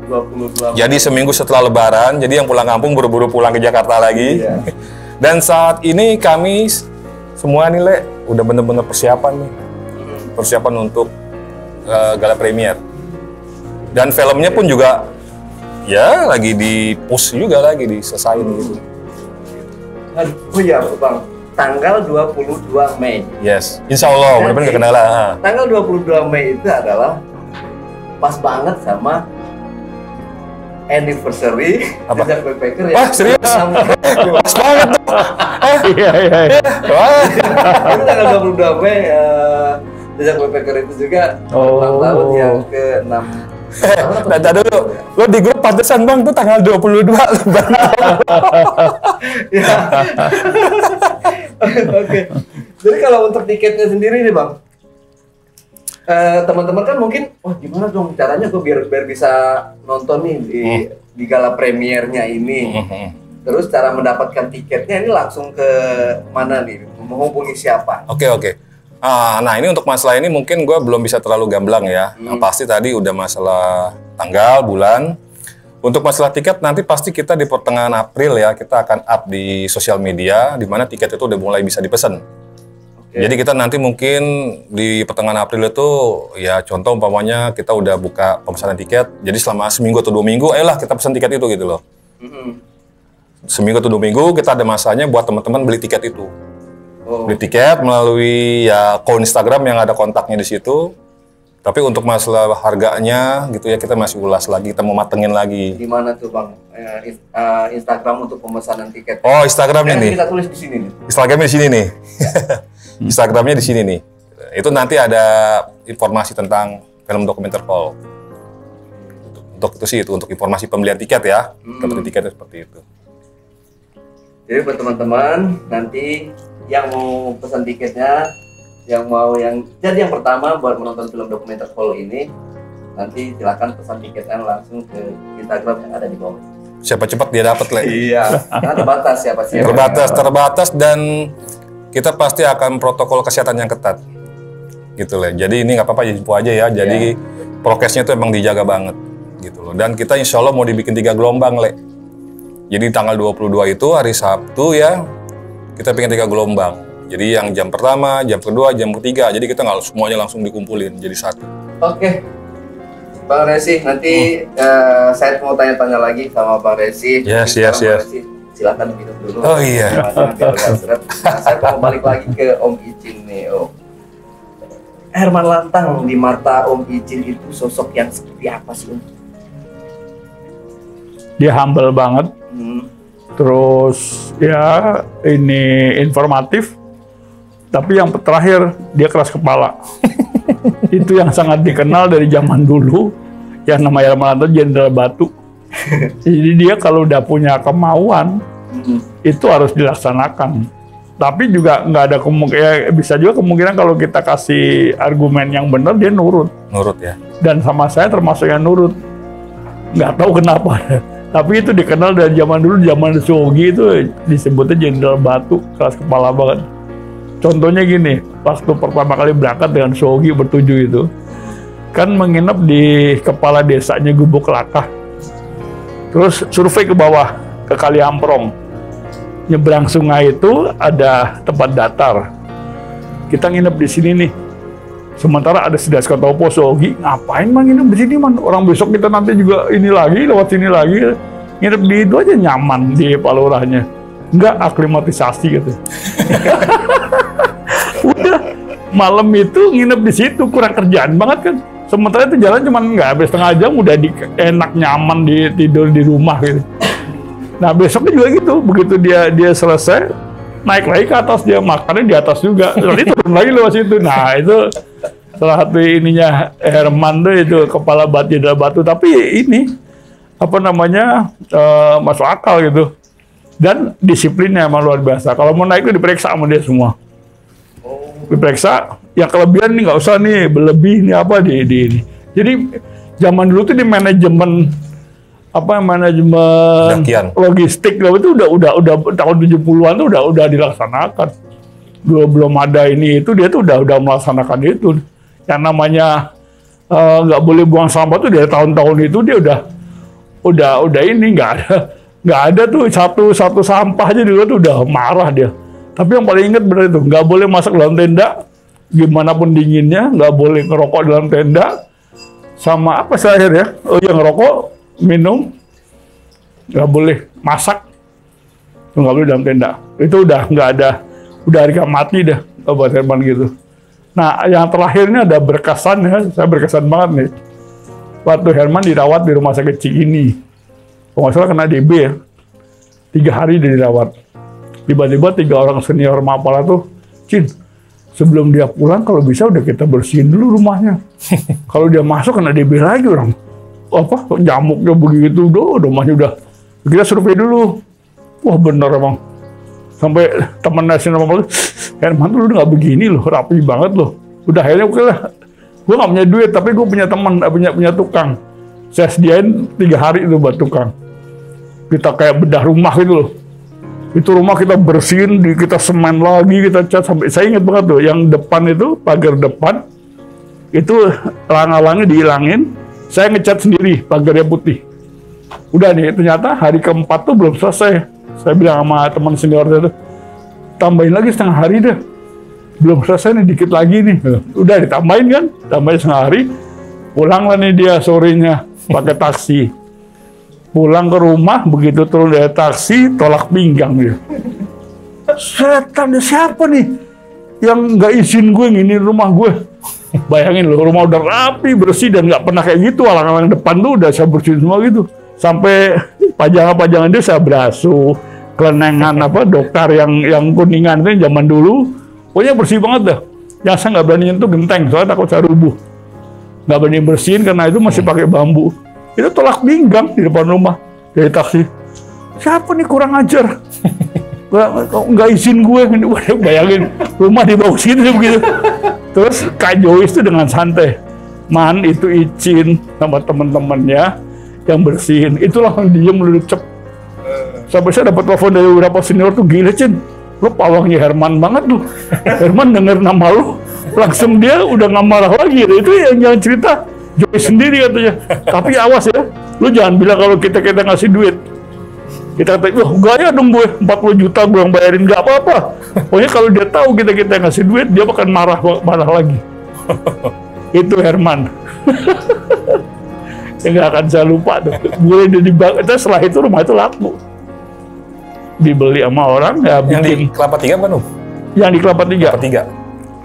S1: 22 Mei.
S8: Jadi seminggu setelah Lebaran, jadi yang pulang kampung buru-buru pulang ke Jakarta lagi. Iya. Dan saat ini kami semua nih Le, udah bener-bener persiapan nih. Persiapan untuk gala premier. Dan filmnya pun juga ya lagi di-push juga, lagi diselesain gitu.
S1: Oh iya Bang, tanggal 22 Mei.
S8: Yes, insya Allah, benar-benar gak kendala.
S1: Tanggal 22 Mei itu adalah pas banget sama anniversary Jejak Backpacker ya.
S8: Wah, serius? Pas banget tuh.
S7: Iya.
S8: Wah.
S1: Itu tanggal 22 Mei Jejak Backpacker itu juga ulang tahun yang ke-6.
S8: Tadi dulu, lo di grup pantesan Bang tuh tanggal 22 Lebaran.
S1: Ya. Oke. Jadi kalau untuk tiketnya sendiri nih Bang, teman-teman kan mungkin, gimana dong caranya gue biar bisa nonton nih di gala premiernya ini. Terus cara mendapatkan tiketnya ini langsung ke mana nih? Menghubungi siapa?
S8: Oke. Nah ini untuk masalah ini mungkin gue belum bisa terlalu gamblang ya. Yang pasti tadi udah masalah tanggal, bulan. Untuk masalah tiket nanti pasti kita di pertengahan April ya, kita akan up di sosial media, di mana tiket itu udah mulai bisa dipesan. Jadi kita nanti mungkin di pertengahan April itu ya contoh umpamanya kita udah buka pemesanan tiket, jadi selama seminggu atau 2 minggu, ayolah kita pesan tiket itu gitu loh. Seminggu atau 2 minggu kita ada masanya buat teman-teman beli tiket itu. Beli tiket melalui ya akun Instagram yang ada kontaknya di situ. Tapi untuk masalah harganya gitu ya kita masih ulas lagi, kita mau matengin lagi.
S1: Di mana tuh Bang? Instagram untuk pemesanan tiket.
S8: Oh, Instagramnya nih.
S1: Kita tulis di sini nih.
S8: Instagramnya di sini nih. Instagramnya di sini nih. Itu nanti ada informasi tentang film dokumenter Hall. Untuk itu sih itu untuk informasi pembelian tiket ya. Dapat tiketnya seperti itu.
S1: Jadi buat teman-teman nanti yang mau pesan tiketnya, yang jadi yang pertama buat menonton film dokumenter Hall ini, nanti silakan pesan tiketnya langsung ke Instagram yang ada di bawah.
S8: Siapa cepat dia dapat Le.
S1: Iya, karena terbatas siapa sih.
S8: Terbatas dan kita pasti akan protokol kesehatan yang ketat. Gitu loh. Jadi ini nggak apa-apa info aja ya. Jadi prokesnya itu emang dijaga banget. Gitu loh. Dan kita insya Allah mau dibikin 3 gelombang, Le. Jadi tanggal 22 itu hari Sabtu ya, kita bikin 3 gelombang. Jadi yang jam pertama, jam kedua, jam ketiga. Jadi kita nggak semuanya langsung dikumpulin jadi satu.
S1: Oke. Bang Resi, nanti saya mau tanya-tanya lagi sama Bang Resi.
S8: Yes.
S1: Silakan minum dulu.
S8: Oh iya.
S1: Saya mau balik lagi ke Om Icin nih, Om. Herman Lantang di mata Om Icin itu sosok yang seperti apa sih, Om?
S7: Dia humble banget. Terus ya ini informatif. Tapi yang terakhir dia keras kepala. Itu yang sangat dikenal dari zaman dulu. Yang namanya Herman Lantang Jenderal Batu. Jadi dia kalau udah punya kemauan itu harus dilaksanakan. Tapi juga nggak ada kemungkinan, bisa juga kemungkinan kalau kita kasih argumen yang benar dia nurut.
S8: Nurut ya.
S7: Dan sama saya termasuk yang nurut. Nggak tahu kenapa. Tapi itu dikenal dari zaman dulu, zaman Sogi itu disebutnya Jenderal Batu, keras kepala banget. Contohnya gini, waktu pertama kali berangkat dengan Sogi bertujuh itu, kan menginap di kepala desanya Gubuk Lakah. Terus survei ke bawah, ke Kali Amprong. Nyebrang sungai itu ada tempat datar. Kita nginep di sini nih. Sementara ada Sidas Kotopo, Sogi, ngapain mah nginep di sini man? Orang besok kita nanti juga ini lagi, lewat sini lagi. Nginep di itu aja nyaman di Palurahnya. Enggak aklimatisasi gitu. Udah malam itu nginep di situ, kurang kerjaan banget kan. Sementara itu jalan cuma nggak habis setengah jam udah enak nyaman tidur di rumah gitu. Nah besoknya juga gitu, begitu dia selesai naik lagi ke atas, dia makannya di atas juga, nanti turun lagi lewat situ. Nah itu salah satu ininya Herman tuh itu kepala Jenderal Batu, tapi ini apa namanya masuk akal gitu. Dan disiplinnya emang luar biasa. Kalau mau naik itu diperiksa sama dia semua. Diperiksa, yang kelebihan nih nggak usah nih, berlebih nih apa di ini. Jadi zaman dulu tuh di manajemen
S8: Dakian.
S7: Logistik itu udah tahun 70-an tuh udah dilaksanakan. Belum ada ini itu dia tuh udah melaksanakan itu. Yang namanya nggak boleh buang sampah tuh dari tahun-tahun itu dia udah ini nggak ada tuh satu sampah aja dulu tuh udah marah dia. Tapi yang paling ingat benar itu, nggak boleh masak dalam tenda, gimana pun dinginnya, nggak boleh ngerokok dalam tenda, sama apa terakhir ya? Oh ya ngerokok, minum, nggak boleh masak, nggak boleh dalam tenda. Itu udah nggak ada, udah harga mati dah buat Herman gitu. Nah yang terakhir ini ada berkesan ya, saya berkesan banget nih. Waktu Herman dirawat di rumah sakit Cikini, kalau nggak salah kena DB ya, 3 hari dia dirawat. Tiba-tiba 3 orang senior Mapala tuh, Cin, sebelum dia pulang kalau bisa udah kita bersihin dulu rumahnya. Kalau dia masuk kena DB lagi orang. Apa, nyamuknya begitu, rumahnya udah. Kita survei dulu. Wah bener emang. Sampai teman senior Mapala, Herman tuh udah nggak begini loh, rapi banget loh. Udah akhirnya oke lah. Gue nggak punya duit, tapi gue punya teman, punya tukang. Saya sediain 3 hari itu buat tukang. Kita kayak bedah rumah gitu loh. Itu rumah kita bersihin, kita semen lagi, kita cat sampai saya ingat banget tuh, yang depan itu pagar depan itu lang-langnya dihilangin, saya ngecat sendiri pagarnya putih. Udah nih, ternyata hari keempat tuh belum selesai. Saya bilang sama teman senior saya tuh, tambahin lagi setengah hari deh, belum selesai nih, dikit lagi nih. Udah ditambahin kan, tambahin setengah hari, pulanglah nih dia sorenya pakai taksi. Pulang ke rumah, begitu turun dari taksi, tolak pinggang dia. Setan, siapa nih yang nggak izin gue ngini rumah gue? Bayangin loh, rumah udah rapi, bersih, dan nggak pernah kayak gitu. Alang-alang depan tuh udah saya bersihin semua gitu. Sampai pajangan-pajangan dia saya berasu, kelenengan dokter yang kuningan itu zaman dulu. Pokoknya bersih banget dah. Yang saya nggak berani nyentuh genteng, soalnya takut saya rubuh. Nggak berani bersihin karena itu masih pakai bambu. Itu tolak pinggang di depan rumah dari taksi. Siapa nih kurang ajar? Nggak izin gue. Bayangin rumah dibawa sini begitu. Terus Kak Joyce itu dengan santai, Man itu izin sama teman-temannya yang bersihin. Itulah yang diem lu cep. Sampai saya dapat telepon dari beberapa senior tuh, gila Cin, Lu pawangnya Herman banget lu. Herman denger nama lu, langsung dia udah nggak marah lagi. Itu yang cerita Joy sendiri katanya. Tapi awas ya, lu jangan bilang kalau kita ngasih duit. Kita kata, wah gaya dong gue, 40 juta gue yang bayarin, nggak apa-apa. Pokoknya kalau dia tahu kita ngasih duit, dia akan marah lagi. Itu Herman. Saya nggak akan saya lupa tuh. Gue setelah itu rumah itu laku. Dibeli sama orang, ya bikin.
S8: Yang di Kelapa Tiga kan,
S7: Yang di Kelapa Tiga.
S8: Kelapa Tiga.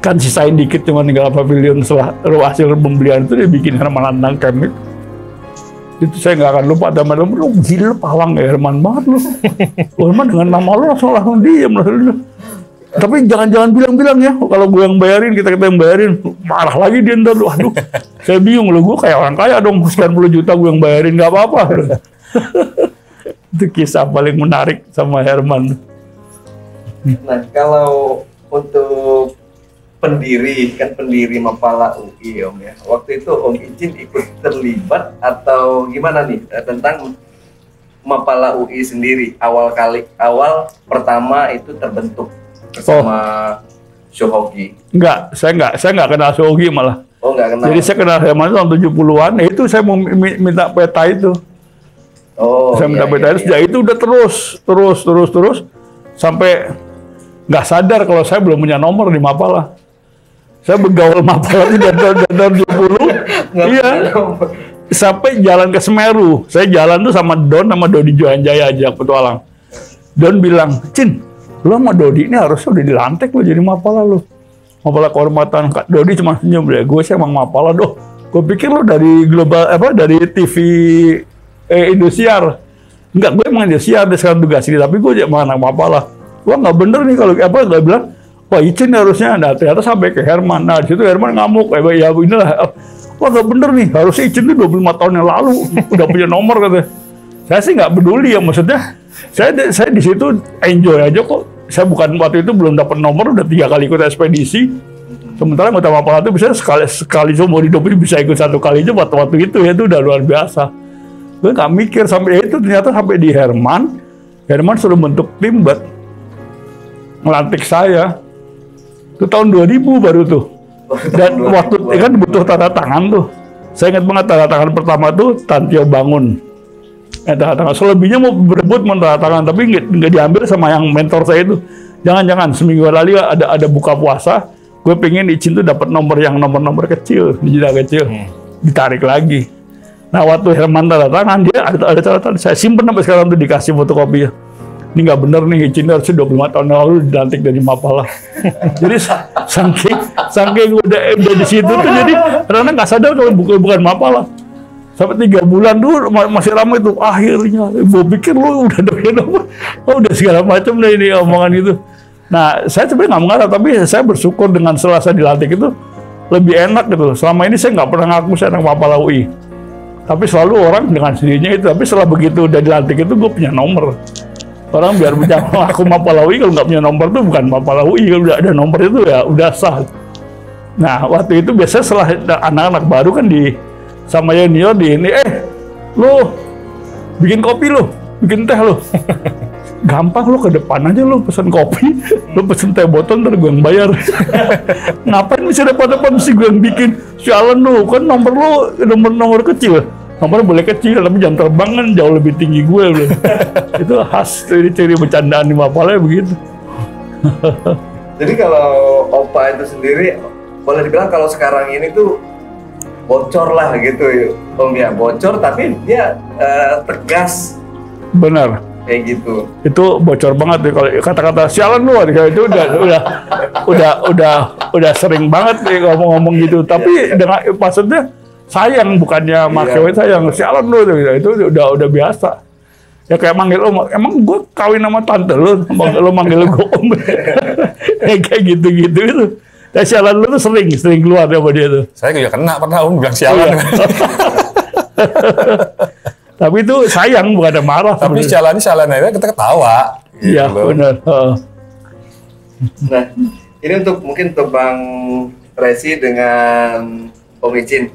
S7: Kan sisain dikit cuma tinggal pavilion setelah hasil pembelian itu dia bikin Herman Lantang Camp itu saya nggak akan lupa. Teman-teman, lu gila pawang ya Herman banget lu. Herman dengan nama lu langsung diem lah. Tapi jangan bilang ya kalau gue yang bayarin, kita yang bayarin, marah lagi dia ntar. Aduh, saya bingung loh, gue kayak orang kaya dong, sekian 10 juta gue yang bayarin, nggak apa-apa. Itu kisah paling menarik sama Herman.
S1: Nah, kalau untuk pendiri Mapala UI Om ya, waktu itu Om Icin ikut terlibat atau gimana nih tentang Mapala UI sendiri awal pertama itu terbentuk bersama Sohogi?
S7: Enggak, saya nggak kenal Sohogi malah.
S1: Oh, nggak kenal.
S7: Jadi saya kenal Herman tahun 70-an, itu saya mau minta peta itu.
S1: Oh,
S7: saya minta peta itu, sejak itu udah terus sampai nggak sadar kalau saya belum punya nomor di Mapala. Saya bergaul Mapala itu dari 70, iya, sampai jalan ke Semeru. Saya jalan tuh sama Don, sama Dodi Johanjaya aja petualang. Don bilang, Cin, lo sama Dodi ini harusnya udah dilantik lo jadi Mapala lo. Mapala kehormatan. Kak Dodi cuma senyum deh, gue sih emang Mapala doh. Gue pikir lo dari dari TV Indosiar. Enggak, gue emang Indosiar, dia sekarang tugas ini, tapi gue emang anak Mapala. Wah nggak bener nih kalau dia bilang, wah Icin harusnya, nah ternyata sampai ke Herman. Nah disitu Herman ngamuk, ya inilah, wah nggak bener nih, harusnya Icin itu 25 tahun yang lalu udah punya nomor katanya. Saya sih nggak peduli ya, maksudnya saya di situ enjoy aja kok. Saya bukan waktu itu belum dapat nomor, udah 3 kali ikut ekspedisi. Sementara anggota Mapala itu bisa sekali seumur hidup ini bisa ikut 1 kali aja waktu itu ya, itu udah luar biasa. Gue nggak mikir sampai itu, ternyata sampai di Herman suruh bentuk tim buat ngelantik saya. Itu tahun 2000 baru tuh. Dan waktu kan butuh tanda tangan tuh. Saya ingat banget tanda tangan pertama tuh Tantio Bangun. Tanda tangan. Selebihnya mau berebut tanda tangan, tapi nggak diambil sama yang mentor saya itu. Jangan seminggu lalu ada buka puasa. Gue pengen Icin tuh dapat nomor kecil, di jeda kecil. Ditarik lagi. Nah waktu Herman tanda tangan dia ada catatan. Saya simpen sampai sekarang tuh dikasih fotokopinya. Ini nggak bener nih, Icin harusnya 25 tahun lalu dilantik dari Mapala. Jadi saking udah di situ tuh, jadi karena nggak sadar kalau bukan Mapala. Sampai 3 bulan dulu masih ramai tuh. Akhirnya, gue pikir lu udah ada nomor, udah segala macam deh ini omongan itu. Nah, saya sebenarnya nggak mengarah, tapi saya bersyukur dengan setelah saya dilantik itu lebih enak gitu. Selama ini saya nggak pernah ngaku saya anak Mapala UI. Tapi selalu orang dengan sendirinya itu. Tapi setelah begitu udah dilantik itu gue punya nomor. Orang biar punya aku Mapala UI, kalau nggak punya nomor tuh bukan Mapala UI. Kalau udah ada nomor itu ya udah sah. Nah waktu itu biasanya setelah anak-anak baru kan sama junior di ini, lo bikin kopi lo, bikin teh lo. Gampang lo ke depan aja lo pesen kopi, lo pesen teh botol ntar gue yang bayar. Ngapain bisa depan sih gue yang bikin? Sialan lo, kan nomor lo nomor kecil. Nomornya boleh kecil, tapi jam terbang kan jauh lebih tinggi gue loh. Itu khas ciri bercandaan di Mapala begitu.
S1: Jadi kalau Opa itu sendiri, boleh dibilang kalau sekarang ini tuh bocor lah gitu Om ya, bocor tapi dia tegas.
S7: Benar.
S1: Kayak gitu.
S7: Itu bocor banget ya, kalau kata-kata sialan lu itu udah sering banget nih ngomong gitu. Tapi dengan maksudnya sayang, bukannya maksudnya sayang, sialan lu itu udah biasa. Ya kayak manggil om, emang gue kawin sama tante lu, lo manggil gue om. Kayak gitu-gitu itu. Ya sialan lu tuh sering keluar sama dia tuh.
S8: Saya juga kena pernah om bilang sialan.
S7: Tapi itu sayang, bukan ada marah.
S8: Tapi sialan aja kita ketawa.
S7: Iya gitu. Benar.
S1: Nah ini mungkin untuk Bang Resi dengan Om Icin.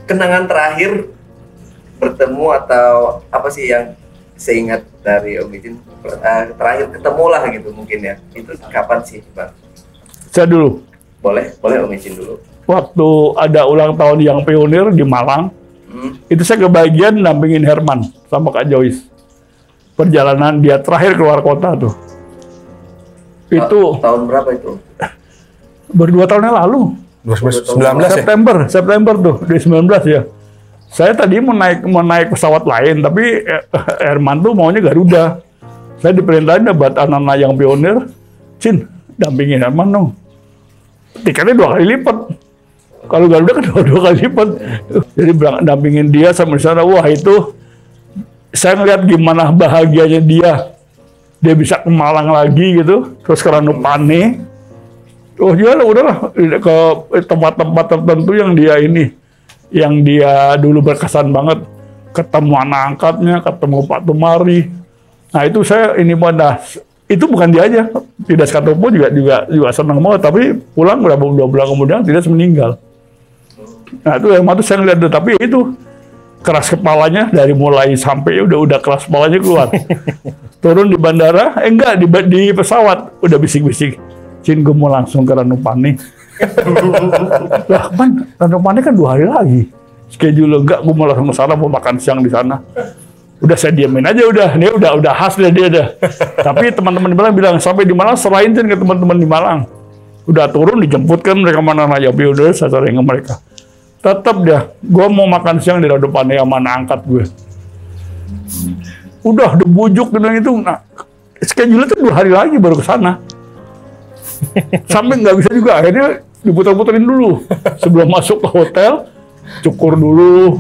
S1: Kenangan terakhir bertemu atau apa sih yang seingat dari Om Icin terakhir ketemu lah gitu mungkin ya, itu kapan sih Bang?
S7: Saya dulu.
S1: Boleh Om Icin dulu.
S7: Waktu ada ulang tahun yang pionir di Malang, itu saya kebagian dampingin Herman sama Kak Joyce. Perjalanan dia terakhir keluar kota tuh. Itu
S1: tahun berapa itu?
S7: Berdua tahun yang lalu.
S8: 2019 ya?
S7: September tuh, 2019 ya. Saya tadi mau naik pesawat lain, tapi Herman tuh maunya Garuda. Saya diperintahin buat anak-anak yang pionir, Cin, dampingin Herman dong. Tiketnya 2 kali lipat. Kalau Garuda kan 2 kali lipat. Jadi dampingin dia sampai sana, wah itu saya ngeliat gimana bahagianya dia. Dia bisa ke Malang lagi gitu, terus ke Ranupane. Oh ya udahlah ke tempat-tempat tertentu yang dia dulu berkesan banget, ketemu anak angkatnya, ketemu Pak Tumari. Nah itu saya itu bukan dia aja, Tidas Katopo juga senang banget, tapi pulang berapa 2 bulan kemudian Tidas meninggal. Nah itu yang itu saya ngeliat, tapi itu keras kepalanya dari mulai sampai udah keras kepalanya keluar. Turun di bandara, di pesawat udah bisik-bisik, Cin gue mau langsung ke Ranupane. Lah kan Ranupane kan 2 hari lagi schedule, enggak gue mau langsung ke sana, mau makan siang di sana. Udah saya diamin aja, dia udah khas dia dah. Tapi teman-teman di Malang bilang sampai di Malang selain ke teman-teman di Malang, udah turun dijemput kan mereka mana aja udah saya sering ke mereka. Tetap dah, gue mau makan siang di Ranupane yang mana angkat gue. Udah bujuk dengan itu, nah schedule itu 2 hari lagi baru ke sana. Sampai nggak bisa juga, akhirnya diputar-puterin dulu sebelum masuk ke hotel, cukur dulu,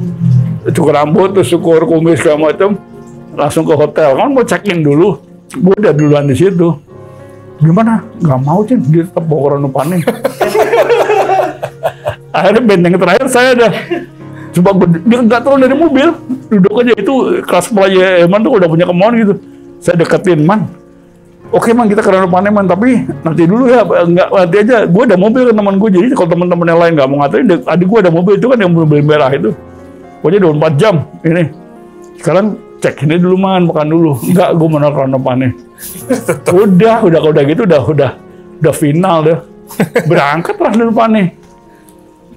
S7: cukur rambut, terus cukur kumis segala macam, langsung ke hotel. Kan mau check-in dulu, gue udah duluan di situ. Gimana? Nggak mau Cin, dia tetap bawa ke Ranupane. Akhirnya benteng terakhir saya ada, coba dia nggak turun dari mobil, duduk aja, itu kelas kepala Man tuh udah punya kemauan gitu. Saya deketin, Man. Oke Man, kita ke Ranupane Man, tapi nanti dulu ya, nanti aja. Gue ada mobil ke teman gue, jadi kalau teman-teman yang lain nggak mau nganterin, adik gue ada mobil itu kan yang mobil merah itu. Pokoknya 24 jam ini. Sekarang cek ini dulu Man, makan dulu. Enggak, gue mau ke Ranupane. udah gitu, udah final deh. Berangkat lah Ranupane.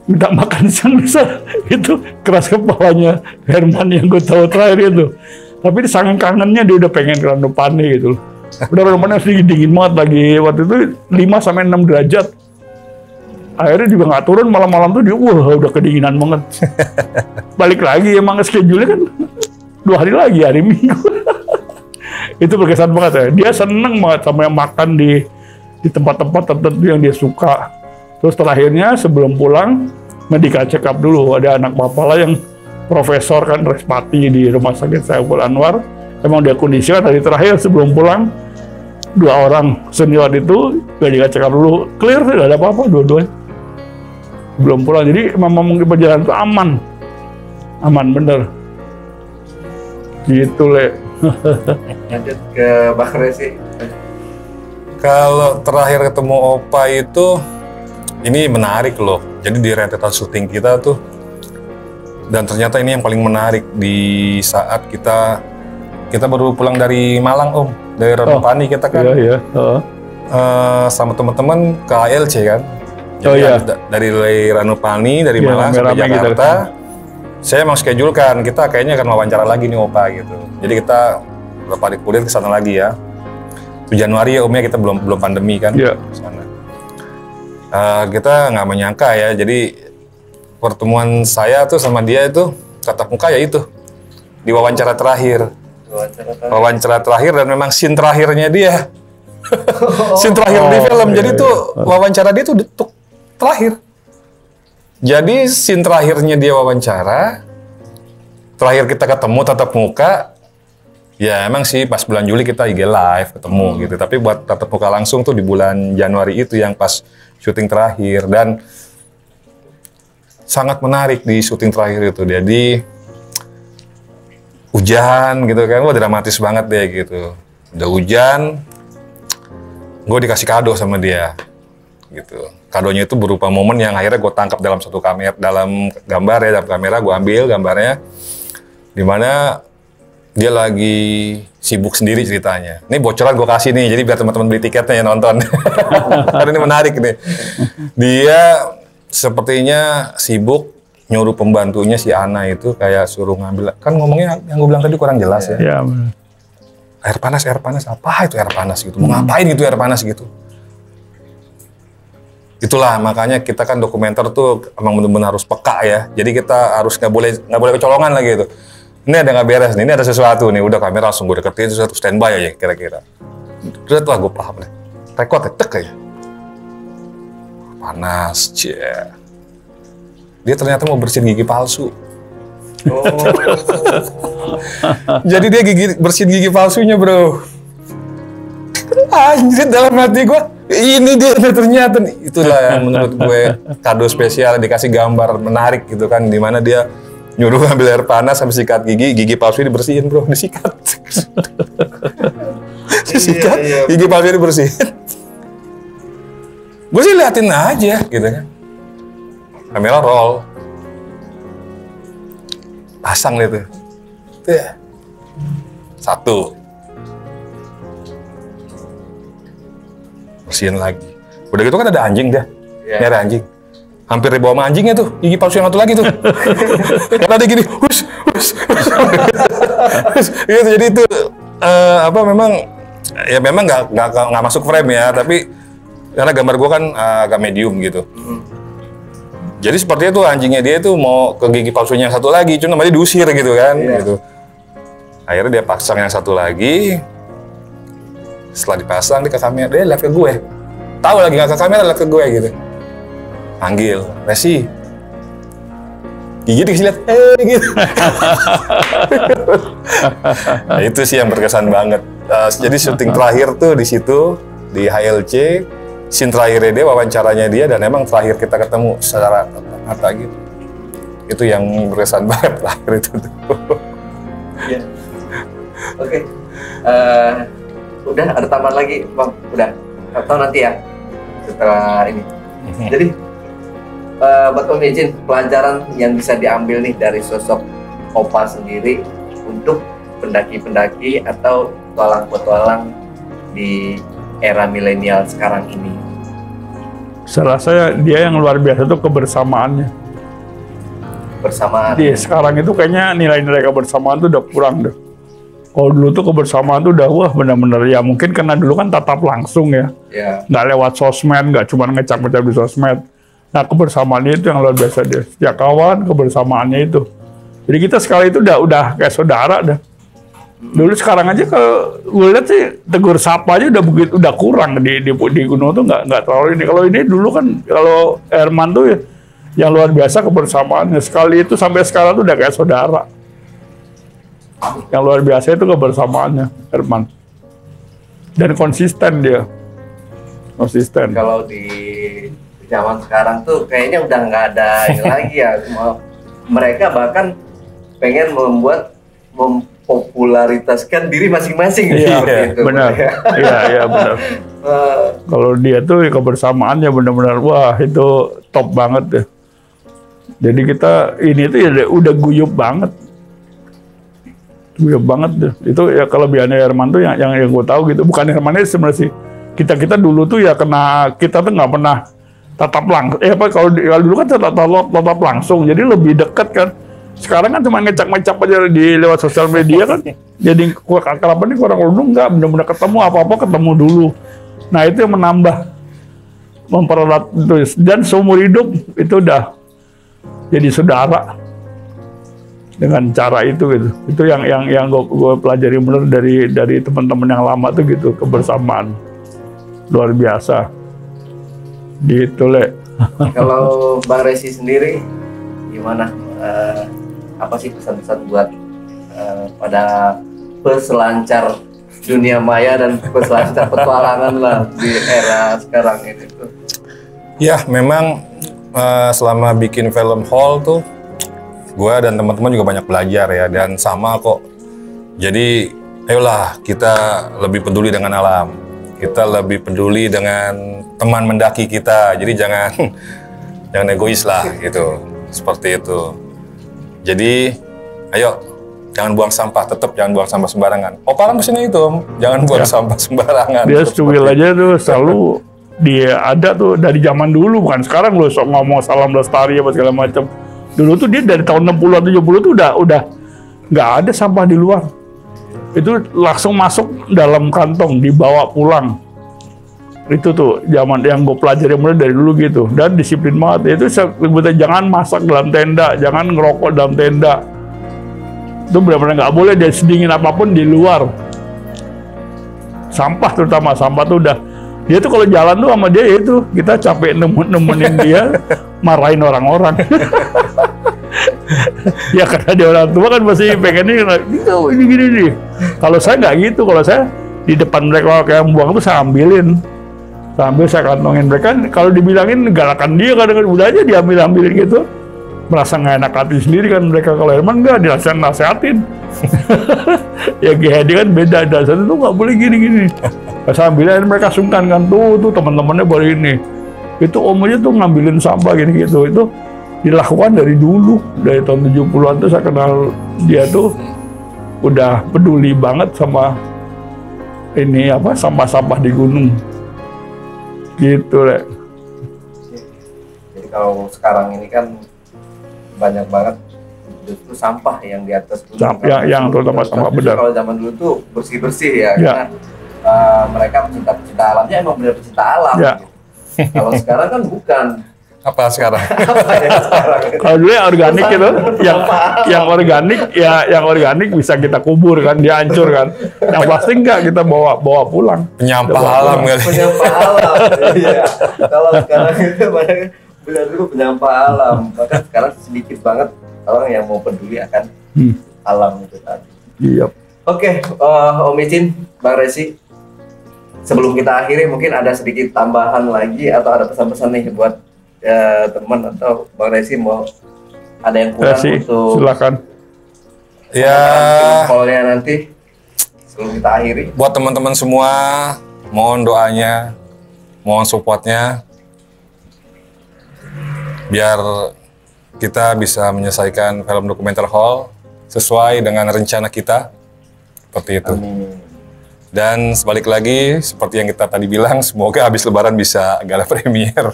S7: Minta makan siang bisa, itu keras kepalanya Herman yang gue tahu terakhir itu. Tapi saking kangennya dia udah pengen ke Ranupane gitu. Udah Ranupane masih dingin banget lagi, waktu itu 5-6 derajat. Akhirnya juga nggak turun, malam-malam tuh dia udah kedinginan banget. Balik lagi, emang schedule-nya kan 2 hari lagi, hari Minggu. Itu berkesan banget ya. Dia seneng banget sama yang makan di tempat-tempat tertentu yang dia suka. Terus terakhirnya sebelum pulang, medical check up dulu. Ada anak bapak lah yang profesor kan, Respati di Rumah Sakit Saiful Anwar. Emang dia kondisikan hari terakhir sebelum pulang, 2 orang senior itu medical check up dulu. Clear, tidak ada apa-apa dua-duanya. Belum pulang, jadi memang mungkin perjalanan itu aman. Aman bener. Gitu, Le.
S1: Lanjut ke Bang Resi.
S8: Kalau terakhir ketemu Opa itu, ini menarik loh. Jadi di rentetan syuting kita tuh, dan ternyata ini yang paling menarik di saat kita baru pulang dari Malang Om, dari Ranupane kita kan, sama teman-teman ke ALC kan. Jadi dari Ranupane, dari Malang sampai Jakarta. Saya emang schedule kan, kita kayaknya akan wawancara lagi nih Opa gitu. Jadi kita beberapa hari kemudian kesana lagi ya. Di Januari ya Om ya, kita belum pandemi kan. Kesana. Kita nggak menyangka ya, jadi pertemuan saya tuh sama dia itu tatap muka ya itu di wawancara terakhir dan memang scene terakhirnya dia. Scene terakhir di film, jadi tuh wawancara dia tuh terakhir. Jadi scene terakhirnya dia wawancara, terakhir kita ketemu tatap muka. Ya emang sih pas bulan Juli kita IG live ketemu gitu, tapi buat tatap muka langsung tuh di bulan Januari itu yang pas syuting terakhir, dan sangat menarik di syuting terakhir itu. Jadi hujan gitu kan, wah dramatis banget deh gitu. Udah hujan, gue dikasih kado sama dia gitu. Kadonya itu berupa momen yang akhirnya gue tangkap dalam satu kamera, dalam gambar ya, dalam kamera gue ambil gambarnya, dimana dia lagi sibuk sendiri ceritanya. Ini bocoran gue kasih nih, jadi biar teman-teman beli tiketnya ya nonton. Karena ini menarik nih. Dia sepertinya sibuk nyuruh pembantunya si Ana itu kayak suruh ngambil. Kan ngomongnya yang gue bilang tadi kurang jelas ya.
S7: Iya.
S8: Air panas, apa itu air panas gitu? Mau ngapain gitu air panas gitu? Itulah makanya kita kan dokumenter tuh emang benar-benar harus peka ya. Jadi kita harus nggak boleh kecolongan lagi gitu. Ini ada nggak beres nih, ini ada sesuatu nih. Udah kamera langsung gue deketin, sesuatu standby aja kira-kira. Udah tuh gue paham deh. Rekod tek aja. Panas, cie. Dia ternyata mau bersihin gigi palsu.
S1: Oh.
S8: Jadi dia bersihin gigi palsunya, bro. Anjir, dalam hati gue, ini dia ternyata nih. Itulah yang menurut gue kado spesial, dikasih gambar menarik gitu kan, dimana dia nyuruh ambil air panas sampai sikat gigi palsu dibersihin, bro, disikat. Disikat, gigi palsu dibersihin. Gue sih liatin aja gitu kan. Kamera roll. Pasang deh tuh. Satu. Bersihin lagi. Udah gitu kan ada anjing dia. Ini ada anjing. Hampir dibawa sama anjingnya tuh, gigi palsu yang satu lagi tuh. Karena dia gini, hus. Gitu, jadi itu memang nggak masuk frame ya, tapi karena gambar gua kan agak medium gitu. Jadi sepertinya tuh anjingnya dia tuh mau ke gigi palsunya yang satu lagi, cuma namanya diusir gitu kan, gitu. Akhirnya dia pasang yang satu lagi. Setelah dipasang dia ke kamera, dia lihat ke gue. Tahu lagi nggak ke kamera, lihat ke gue gitu. Panggil, Resi. Gigi dikasih lihat, gitu. Nah, itu sih yang berkesan banget. Jadi syuting terakhir tuh di situ di HLC, scene terakhirnya dia, wawancaranya dia, dan emang terakhir kita ketemu secara tatap mata gitu. Itu yang berkesan banget terakhir itu.
S1: Iya. Oke. Udah ada tambahan lagi, Bang? Udah? Atau nanti ya? Setelah ini. Jadi, buat Om izin, pelajaran yang bisa diambil nih dari sosok Opa sendiri untuk pendaki-pendaki atau petualang-petualang di era milenial sekarang ini.
S7: Saya rasa dia yang luar biasa tuh kebersamaannya.
S1: Bersamaan.
S7: Di sekarang itu kayaknya nilai-nilai kebersamaan tuh udah kurang deh. Kalau dulu tuh kebersamaan tuh udah benar-benar ya, mungkin karena dulu kan tatap langsung ya. Nggak lewat sosmed, nggak cuma ngecap-ngecap di sosmed. Nah, kebersamaannya itu yang luar biasa dia. Setiap kawan kebersamaannya itu. Jadi kita sekali itu udah kayak saudara dah. Dulu sekarang aja kalau gue lihat sih tegur sapa aja udah kurang di gunung tuh nggak terlalu ini. Kalau ini dulu kan kalau Herman tuh ya, yang luar biasa kebersamaannya. Sekali itu sampai sekarang tuh udah kayak saudara. Yang luar biasa itu kebersamaannya Herman. Dan konsisten dia. Konsisten.
S1: Kalau di zaman sekarang tuh kayaknya udah nggak ada ini lagi ya. Mereka bahkan pengen mempopularitaskan diri masing-masing.
S7: Iya,
S1: gitu.
S7: Benar. Iya, benar. Kalau dia tuh kebersamaannya benar-benar wah itu top banget deh. Jadi kita ini tuh ya udah guyup banget deh. Itu ya kelebihannya Herman tuh yang gue tahu gitu. Bukan Hermannya sebenarnya sih. Kita dulu tuh ya kita tuh nggak pernah tatap langsung. Kalau dulu kan tatap langsung. Jadi lebih dekat kan. Sekarang kan cuma ngecap-ngecap aja di lewat sosial media kan. Jadi akraban ini kurang enggak, benar-benar ketemu apa-apa ketemu dulu. Nah, itu yang menambah mempererat itu. Dan seumur hidup itu udah jadi saudara dengan cara itu gitu. Itu yang gue pelajari bener dari teman-teman yang lama tuh gitu, kebersamaan luar biasa. Gitu, Le.
S1: Kalau Bang Resi sendiri gimana? Apa sih pesan-pesan buat pada peselancar dunia maya dan peselancar petualangan lah di era sekarang ini tuh?
S8: Ya, memang selama bikin film haul tuh gue dan teman-teman juga banyak belajar ya, dan sama kok. Jadi ayolah kita lebih peduli dengan alam, kita lebih peduli dengan teman mendaki kita. Jadi jangan egois lah gitu, seperti itu. Jadi ayo jangan buang sampah, tetap jangan buang sampah sembarangan. Opa kan pesannya itu, Om, jangan buang sampah sembarangan.
S7: Dia secuil aja tuh selalu dia ada tuh dari zaman dulu, bukan sekarang loh sok ngomong salam lestari apa segala macam. Dulu tuh dia dari tahun 60-an 70 tuh udah nggak ada sampah di luar. Itu langsung masuk dalam kantong, dibawa pulang. Itu tuh zaman yang gue pelajari mulai dari dulu gitu, dan disiplin banget. Itu sebetulnya jangan masak dalam tenda, jangan ngerokok dalam tenda. Itu benar-benar nggak boleh, dia sedingin apapun di luar. Sampah terutama, sampah tuh udah, dia tuh kalau jalan tuh sama dia itu, kita capek nemenin dia, marahin orang-orang. Ya karena dia orang tua kan pasti pengennya gitu, ini gini nih. Kalau saya nggak gitu, kalau saya di depan mereka kayak buang itu saya ambilin. Sambil saya kantongin mereka, kalau dibilangin galakan dia kadang-kadang udah aja diambilin gitu. Merasa nggak enak hati sendiri kan mereka, kalau Herman nggak dinasehatin. Ya GHD kan beda, dasar itu nggak boleh gini-gini. Pas ambilin mereka sungkan kan, tuh teman-temannya baru ini. Itu om aja tuh ngambilin sampah gini-gitu, itu dilakukan dari dulu, dari tahun 70-an tuh saya kenal dia tuh udah peduli banget sama ini apa, sampah-sampah di gunung. Gitu, Rek.
S1: Jadi kalau sekarang ini kan banyak banget justru sampah yang di atas gunung.
S7: Yang terutama sampah benar.
S1: Kalau zaman dulu tuh bersih-bersih ya,
S7: Ya.
S1: karena mereka pecinta alamnya emang benar pecinta alam.
S7: Ya.
S1: Gitu. Kalau sekarang kan bukan.
S8: Apa sekarang?
S7: Kalau dulu yang organik itu, yang organik bisa kita kubur kan, dia hancur kan. Yang plastik enggak, kita bawa pulang.
S8: Penyampah alam kali.
S1: Penyampah alam. Iya. Kalau sekarang itu banyak benar dulu penyampah alam. Bahkan sekarang sedikit banget orang yang mau peduli akan alam itu tadi.
S7: Iya.
S1: Oke, Om Icin, Bang Resi, sebelum kita akhiri mungkin ada sedikit tambahan lagi atau ada pesan-pesan nih buat teman atau Bang Resi mau ada yang kurang untuk
S7: silakan.
S8: Ya,
S1: call-nya nanti sebelum kita akhiri.
S8: buat teman-teman semua, mohon doanya, mohon supportnya, biar kita bisa menyelesaikan film dokumenter Hall sesuai dengan rencana kita, seperti itu.
S1: Amin.
S8: Dan sebalik lagi, seperti yang kita tadi bilang, semoga habis Lebaran bisa gala premier.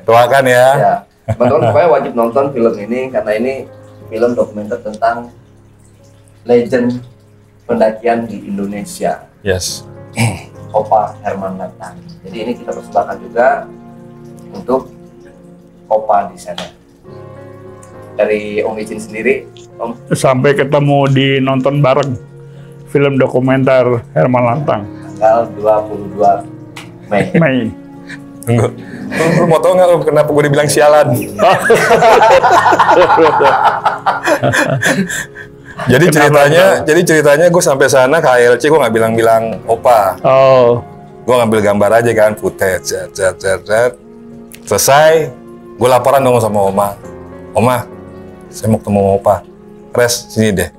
S8: Doakan ya.
S1: Ya, teman-teman pokoknya wajib nonton film ini karena ini film dokumenter tentang legend pendakian di Indonesia.
S8: Yes.
S1: Opa Herman Lantang. Jadi ini kita persembahkan juga untuk Opa di sana. Dari Om Icin sendiri, Om,
S7: Sampai ketemu di nonton bareng film dokumenter Herman Lantang.
S1: tanggal 22 Mei.
S7: Mei.
S8: Tunggu. Lu mau tau nggak kenapa gue dibilang sialan? Jadi ceritanya gue sampai sana ke ALC, gue nggak bilang Opa.
S7: Oh.
S8: Gue ngambil gambar aja kan, footage, selesai, gue laporan dong sama Oma, saya mau ketemu Opa, Res, sini deh.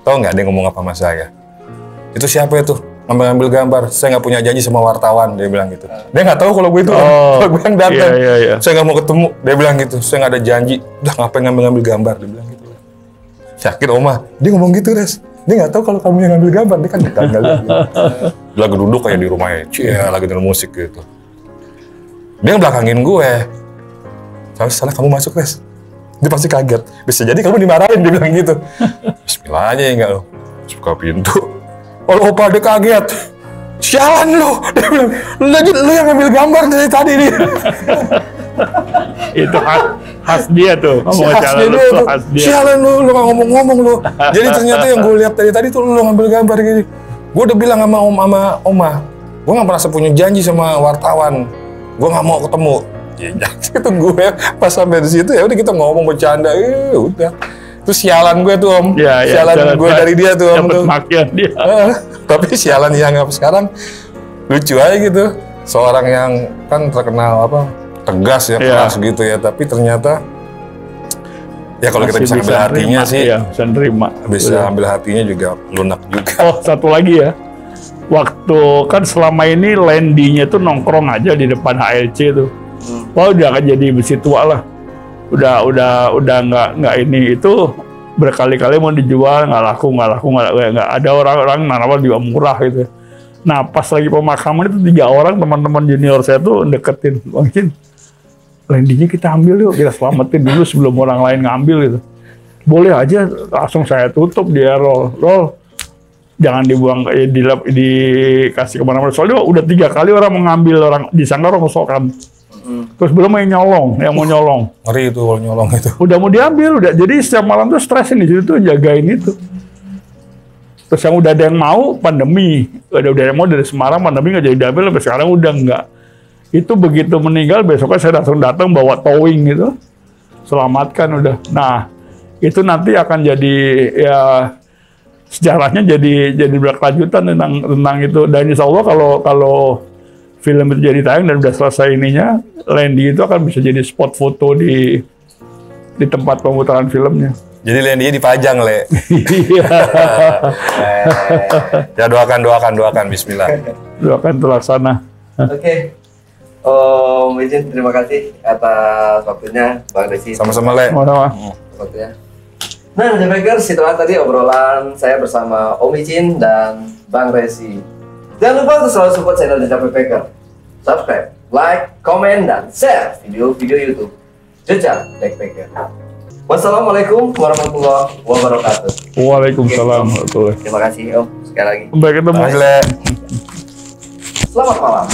S8: Tahu nggak dia ngomong apa sama saya? Itu siapa itu? Ngambil gambar, saya nggak punya janji sama wartawan, dia bilang gitu. Dia nggak tahu kalau gue itu, gue yang datang.
S7: Iya.
S8: Saya nggak mau ketemu, dia bilang gitu. Saya nggak ada janji, udah ngapain ngambil gambar, dia bilang gitu. Yakin Oma, dia ngomong gitu Res. Dia nggak tahu kalau kamu yang ngambil gambar, dia kan gagal. Dia lagi duduk kayak di rumahnya, lagi denger musik gitu. Dia ngebelakangin gue. Salah kamu masuk Res. Dia pasti kaget. Bisa jadi kamu dimarahin, dia bilang gitu. Bismillah aja ya enggak lo. Buka pintu. Kalau Opa dia kaget. Sialan lo. Dia bilang, lu yang ngambil gambar dari tadi nih.
S7: Itu khas dia tuh.
S8: Khas dia. Sialan lu gak ngomong-ngomong lu. Jadi ternyata yang gue lihat dari tadi tuh lu ngambil gambar gini. Gue udah bilang sama Oma, gue gak pernah punya janji sama wartawan. Gue gak mau ketemu. Ya, itu gue pas sampai di situ ya udah kita ngomong bercanda, udah. Itu sialan gue tuh Om, sialan gue dari dia tuh Om tuh.
S7: Makian dia.
S8: Tapi sialan yang sekarang lucu aja gitu. Seorang yang kan terkenal tegas ya, keras gitu ya, tapi ternyata ya kalau kita bisa ambil hatinya sih,
S7: bisa nerima.
S8: Bisa ambil hatinya juga lunak juga.
S7: Oh, satu lagi ya. Waktu kan selama ini Landy-nya tuh nongkrong aja di depan HLC tuh. Wah, udah akan jadi besi tua lah. Udah nggak ini itu berkali-kali mau dijual nggak laku, nggak ada orang nawar juga murah gitu. Nah pas lagi pemakaman itu 3 orang teman-teman junior saya tuh deketin, Bang Cin, landingnya kita ambil yuk, kita selamatin dulu sebelum orang lain ngambil gitu. Boleh aja, langsung saya tutup dia roll, jangan dibuang, dikasih kemana-mana. Soalnya udah 3 kali orang mengambil, orang disangka rongsokan. Terus belum yang mau nyolong.
S8: Ngeri itu kalau nyolong itu.
S7: Udah mau diambil, udah. Jadi setiap malam tuh stres di situ tuh jagain itu. Terus yang udah ada yang mau, pandemi. Udah yang mau dari Semarang, pandemi nggak jadi diambil, sampai sekarang udah nggak. Itu begitu meninggal, besoknya saya langsung datang bawa towing gitu. Selamatkan udah. Nah, itu nanti akan jadi, ya, sejarahnya jadi berkelanjutan tentang itu. Dan insya Allah kalau film itu jadi tayang dan udah selesai ininya, Landy itu akan bisa jadi spot foto di tempat pemutaran filmnya.
S8: Jadi Landy-nya dipajang, Le.
S7: Iya.
S8: Ya doakan, bismillah.
S7: Doakan terlaksana.
S1: Oke. Om Icin, terima kasih atas waktunya, Bang Resi.
S8: Sama-sama, Le.
S7: Sama-sama.
S1: Waktunya. Nah, Japekers, itulah tadi obrolan saya bersama Om Icin dan Bang Resi. Jangan lupa untuk selalu support channel Japekers. Subscribe, like, komen, dan share video-video YouTube Jejak Backpacker. Wassalamualaikum warahmatullahi wabarakatuh.
S7: Waalaikumsalam warahmatullahi.
S1: Terima kasih Om sekali lagi.
S7: Sampai ketemu.
S8: Makasih, Le.
S1: Selamat malam.